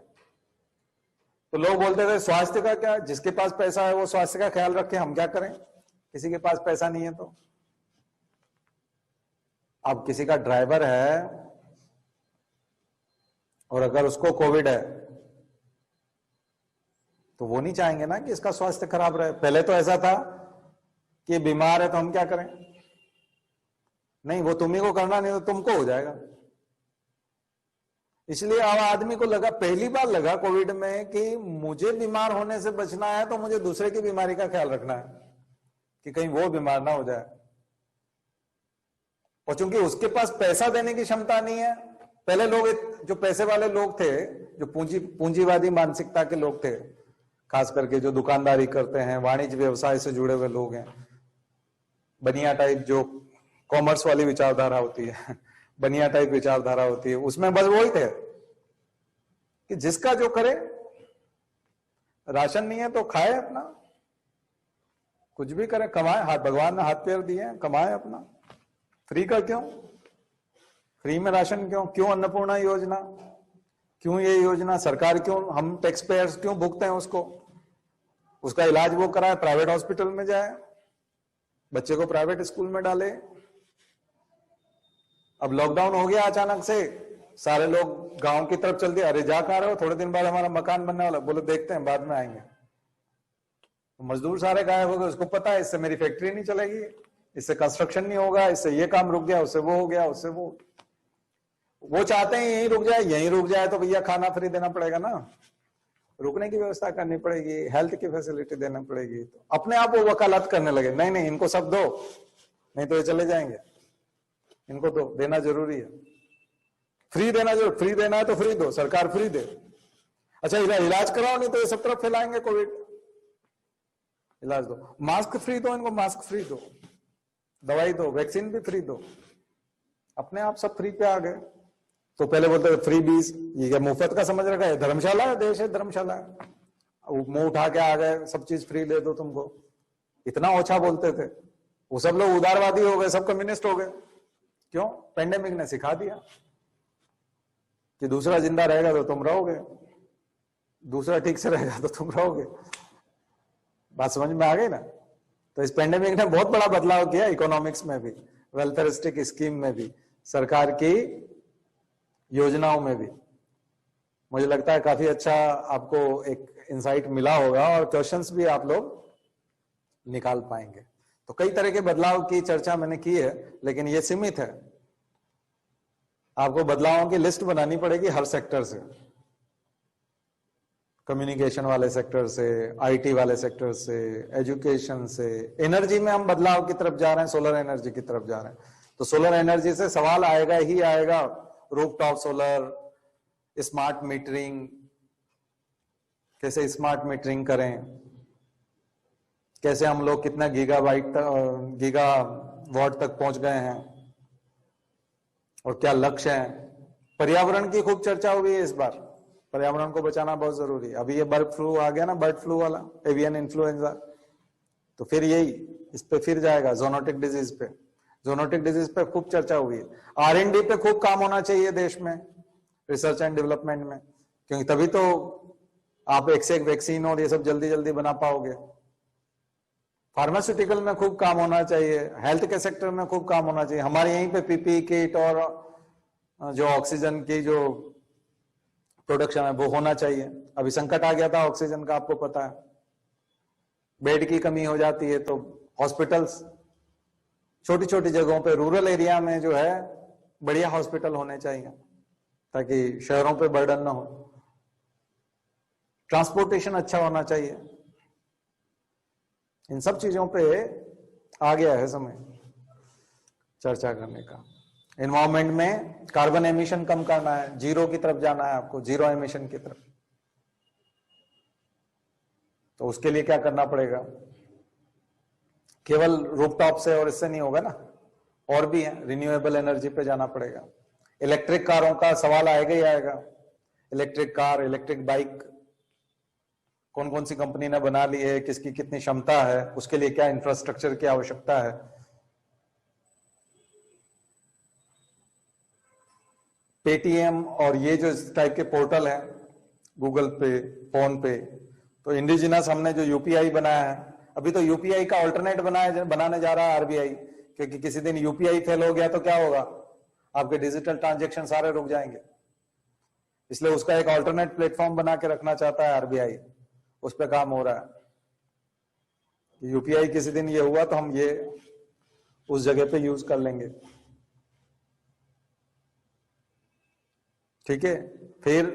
तो लोग बोलते थे स्वास्थ्य का क्या, जिसके पास पैसा है वो स्वास्थ्य का ख्याल रखे, हम क्या करें, किसी के पास पैसा नहीं है। तो अब किसी का ड्राइवर है और अगर उसको कोविड है तो वो नहीं चाहेंगे ना कि इसका स्वास्थ्य खराब रहे। पहले तो ऐसा था कि बीमार है तो हम क्या करें, नहीं वो तुम्ही को करना, नहीं तो तुमको हो जाएगा। इसलिए अब आदमी को लगा, पहली बार लगा कोविड में कि मुझे बीमार होने से बचना है तो मुझे दूसरे की बीमारी का ख्याल रखना है कि कहीं वो बीमार ना हो जाए। और चूंकि उसके पास पैसा देने की क्षमता नहीं है, पहले लोग जो पैसे वाले लोग थे, जो पूंजीवादी मानसिकता के लोग थे, खास करके जो दुकानदारी करते हैं, वाणिज्य व्यवसाय से जुड़े हुए लोग हैं, बनिया टाइप जो कॉमर्स वाली विचारधारा होती है, बनिया टाइप विचारधारा होती है, उसमें बस वही थे कि जिसका जो करे, राशन नहीं है तो खाए अपना, कुछ भी करे, कमाए, हाथ भगवान ने हाथ पैर दिए हैं, कमाए अपना। फ्री का क्यों, फ्री में राशन क्यों, क्यों अन्नपूर्णा योजना, क्यों ये योजना, सरकार क्यों, हम टैक्स पेयर्स क्यों भुगते हैं उसको, उसका इलाज वो कराए, प्राइवेट हॉस्पिटल में जाए, बच्चे को प्राइवेट स्कूल में डाले। अब लॉकडाउन हो गया अचानक से, सारे लोग गांव की तरफ चल दिए, अरे जा कहां रहे हो, थोड़े दिन बाद हमारा मकान बनने वाला, बोलो देखते हैं बाद में आएंगे। तो मजदूर सारे गायब हो गए, उसको पता है इससे मेरी फैक्ट्री नहीं चलेगी, इससे कंस्ट्रक्शन नहीं होगा, इससे ये काम रुक गया, उससे वो हो गया, उससे वो चाहते हैं यहीं रुक जाए, यहीं रुक जाए तो भैया खाना फ्री देना पड़ेगा ना, रुकने की व्यवस्था करनी पड़ेगी, हेल्थ की फैसिलिटी देना पड़ेगी। तो अपने आप वो वकालत करने लगे, नहीं नहीं इनको सब दो, नहीं तो ये चले जाएंगे, इनको दो, देना जरूरी है, फ्री देना जरूर, फ्री देना है तो फ्री दो, सरकार फ्री दे। अच्छा इलाज कराओ, नहीं तो ये सब तरफ फैलाएंगे कोविड, इलाज दो, मास्क फ्री दो, इनको मास्क फ्री दो, दवाई दो, वैक्सीन भी फ्री दो, अपने आप सब फ्री पे आ गए। तो पहले बोलते थे फ्री बीज, ये क्या मुफ्त का समझ रखा है, धर्मशाला है, देश है धर्मशाला है, मुंह उठा के आ गए, सब चीज फ्री दे दो तुमको, इतना ओछा बोलते थे। वो सब लोग उदारवादी हो गए, सब कम्युनिस्ट हो गए। क्यों, पेंडेमिक ने सिखा दिया कि दूसरा जिंदा रहेगा तो तुम रहोगे, दूसरा ठीक से रहेगा तो तुम रहोगे। बात समझ में आ गई ना। तो इस पेंडेमिक ने बहुत बड़ा बदलाव किया इकोनॉमिक्स में भी, वेलफेयरिस्टिक स्कीम में भी, सरकार की योजनाओं में भी। मुझे लगता है काफी अच्छा आपको एक इंसाइट मिला होगा और क्वेश्चंस भी आप लोग निकाल पाएंगे। तो कई तरह के बदलाव की चर्चा मैंने की है, लेकिन ये सीमित है, आपको बदलावों की लिस्ट बनानी पड़ेगी हर सेक्टर से, कम्युनिकेशन वाले सेक्टर से, आईटी वाले सेक्टर से, एजुकेशन से। एनर्जी में हम बदलाव की तरफ जा रहे हैं, सोलर एनर्जी की तरफ जा रहे हैं, तो सोलर एनर्जी से सवाल आएगा ही आएगा, रूफटॉप सोलर, स्मार्ट मीटरिंग, कैसे स्मार्ट मीटरिंग करें, कैसे हम लोग कितना गीगा वॉट तक पहुंच गए हैं और क्या लक्ष्य है। पर्यावरण की खूब चर्चा हुई है इस बार, पर्यावरण को बचाना बहुत जरूरी है। अभी ये बर्ड फ्लू आ गया ना, बर्ड फ्लू वाला, एवियन इन्फ्लुएंजा, तो फिर यही इस पे फिर जाएगा, ज़ूनोटिक डिजीज पे, ज़ूनोटिक डिजीज पे खूब चर्चा हुई है। R&D पे खूब काम होना चाहिए देश में, रिसर्च एंड डेवलपमेंट में, क्योंकि तभी तो आप एक से एक वैक्सीन और ये सब जल्दी जल्दी बना पाओगे। फार्मास्यूटिकल में खूब काम होना चाहिए, हेल्थ के सेक्टर में खूब काम होना चाहिए। हमारे यहीं पे पीपीई किट और जो ऑक्सीजन की जो प्रोडक्शन है वो होना चाहिए। अभी संकट आ गया था ऑक्सीजन का, आपको पता है, बेड की कमी हो जाती है, तो हॉस्पिटल्स छोटी छोटी जगहों पे, रूरल एरिया में जो है बढ़िया हॉस्पिटल होने चाहिए ताकि शहरों पे बर्डन ना हो। ट्रांसपोर्टेशन अच्छा होना चाहिए। इन सब चीजों पे आ गया है समय चर्चा करने का। एनवायरमेंट में कार्बन एमिशन कम करना है, जीरो की तरफ जाना है आपको, जीरो एमिशन की तरफ। तो उसके लिए क्या करना पड़ेगा? केवल रूफटॉप से और इससे नहीं होगा ना, और भी है, रिन्यूएबल एनर्जी पे जाना पड़ेगा। इलेक्ट्रिक कारों का सवाल आएगा ही आएगा। इलेक्ट्रिक कार, इलेक्ट्रिक बाइक कौन कौन सी कंपनी ने बना ली है, किसकी कितनी क्षमता है, उसके लिए क्या इंफ्रास्ट्रक्चर की आवश्यकता है। पेटीएम और ये जो इस टाइप के पोर्टल है, गूगल पे, फोन पे, तो इंडिजिनस हमने जो यूपीआई बनाया है, अभी तो यूपीआई का ऑल्टरनेट बनाने जा रहा है आरबीआई, क्योंकि किसी दिन यूपीआई फेल हो गया तो क्या होगा, आपके डिजिटल ट्रांजैक्शन सारे रुक जाएंगे। इसलिए उसका एक ऑल्टरनेट प्लेटफॉर्म बना के रखना चाहता है आरबीआई, उस पर काम हो रहा है। यूपीआई किसी दिन ये हुआ तो हम ये उस जगह पे यूज कर लेंगे। ठीक है, फिर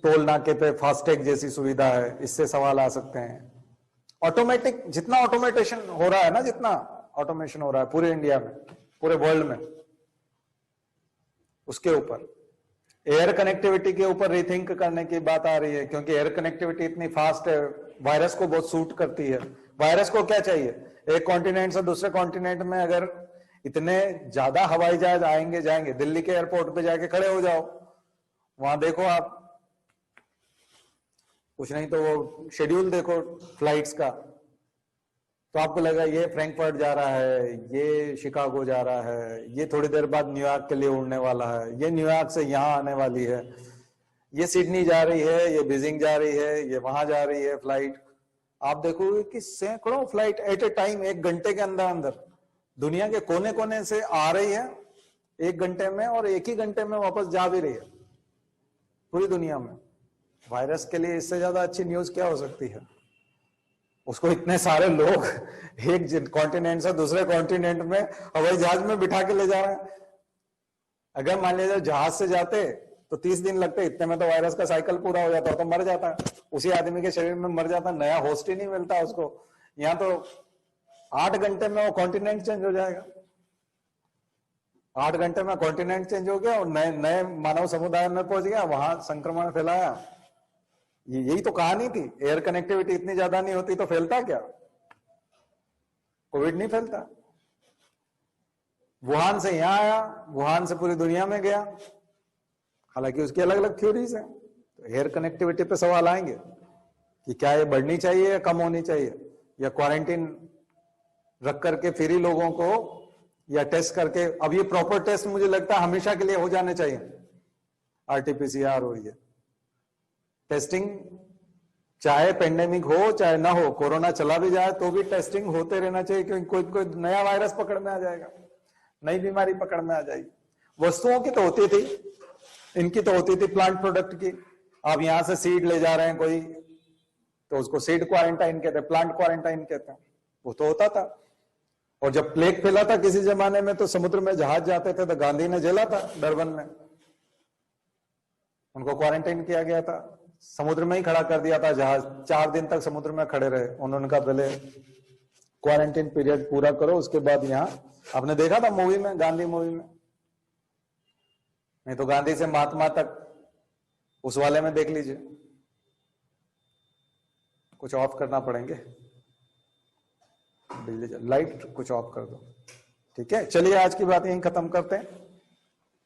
टोल नाके पे फास्टैग जैसी सुविधा है, इससे सवाल आ सकते हैं। ऑटोमेटिक, जितना ऑटोमेटेशन हो रहा है ना, जितना ऑटोमेशन हो रहा है पूरे इंडिया में, पूरे वर्ल्ड में, उसके ऊपर एयर कनेक्टिविटी के ऊपर रीथिंक करने की बात आ रही है, क्योंकि एयर कनेक्टिविटी इतनी फास्ट है, वायरस को बहुत सूट करती है। वायरस को क्या चाहिए? एक कॉन्टिनेंट से दूसरे कॉन्टिनेंट में अगर इतने ज्यादा हवाई जहाज आएंगे जाएंगे, दिल्ली के एयरपोर्ट पे जाके खड़े हो जाओ, वहां देखो आप, कुछ नहीं तो वो शेड्यूल देखो फ्लाइट्स का, तो आपको लगा ये फ्रैंकफर्ट जा रहा है, ये शिकागो जा रहा है, ये थोड़ी देर बाद न्यूयॉर्क के लिए उड़ने वाला है, ये न्यूयॉर्क से यहाँ आने वाली है, ये सिडनी जा रही है, ये बीजिंग जा रही है, ये वहां जा रही है फ्लाइट। आप देखोगे कि सैकड़ों फ्लाइट एट ए टाइम, एक घंटे के अंदर अंदर दुनिया के कोने कोने से आ रही है एक घंटे में, और एक ही घंटे में वापस जा भी रही है पूरी दुनिया में। वायरस के लिए इससे ज्यादा अच्छी न्यूज क्या हो सकती है? उसको इतने सारे लोग एक कॉन्टिनेंट से दूसरे कॉन्टिनेंट में हवाई जहाज में बिठा के ले जा रहे हैं। अगर मान लीजिए जहाज से जाते तो 30 दिन लगते, इतने में तो वायरस का साइकिल पूरा हो जाता, तो मर जाता, उसी आदमी के शरीर में मर जाता, नया होस्ट ही नहीं मिलता उसको। यहाँ तो 8 घंटे में वो कॉन्टिनेंट चेंज हो जाएगा। 8 घंटे में कॉन्टिनेंट चेंज हो गया और नए नए मानव समुदाय में पहुंच गया, वहां संक्रमण फैलाया। यही तो कहानी थी। एयर कनेक्टिविटी इतनी ज्यादा नहीं होती तो फैलता क्या? कोविड नहीं फैलता। वुहान से यहां आया, वुहान से पूरी दुनिया में गया, हालांकि उसकी अलग अलग थ्योरीज हैं। तो एयर कनेक्टिविटी पे सवाल आएंगे कि क्या ये बढ़नी चाहिए या कम होनी चाहिए, या क्वारंटीन रख करके फिर ही लोगों को, या टेस्ट करके। अब ये प्रॉपर टेस्ट मुझे लगता है हमेशा के लिए हो जाने चाहिए, आरटीपीसीआर हो, ये टेस्टिंग, चाहे पेंडेमिक हो चाहे ना हो, कोरोना चला भी जाए तो भी टेस्टिंग होते रहना चाहिए, क्योंकि कोई नया वायरस पकड़ में आ जाएगा, नई बीमारी पकड़ में आ जाएगी। वस्तुओं की तो होती थी, इनकी तो होती थी प्लांट प्रोडक्ट की। आप यहां से सीड ले जा रहे हैं कोई, तो उसको सीड क्वारंटाइन कहते हैं, प्लांट क्वारंटाइन कहते हैं, वो तो होता था। और जब प्लेग फैला था किसी जमाने में, तो समुद्र में जहाज जाते थे, तो गांधी ने झेला था डरबन में, उनको क्वारंटाइन किया गया था, समुद्र में ही खड़ा कर दिया था जहाज, 4 दिन तक समुद्र में खड़े रहे। उन्होंने कहा पहले क्वारंटाइन पीरियड पूरा करो, उसके बाद यहाँ। आपने देखा था मूवी में, गांधी मूवी में, नहीं तो गांधी से महात्मा तक उस वाले में देख लीजिए। कुछ ऑफ करना पड़ेंगे, बिजली लाइट कुछ ऑफ कर दो। ठीक है, चलिए आज की बात यहीं खत्म करते हैं।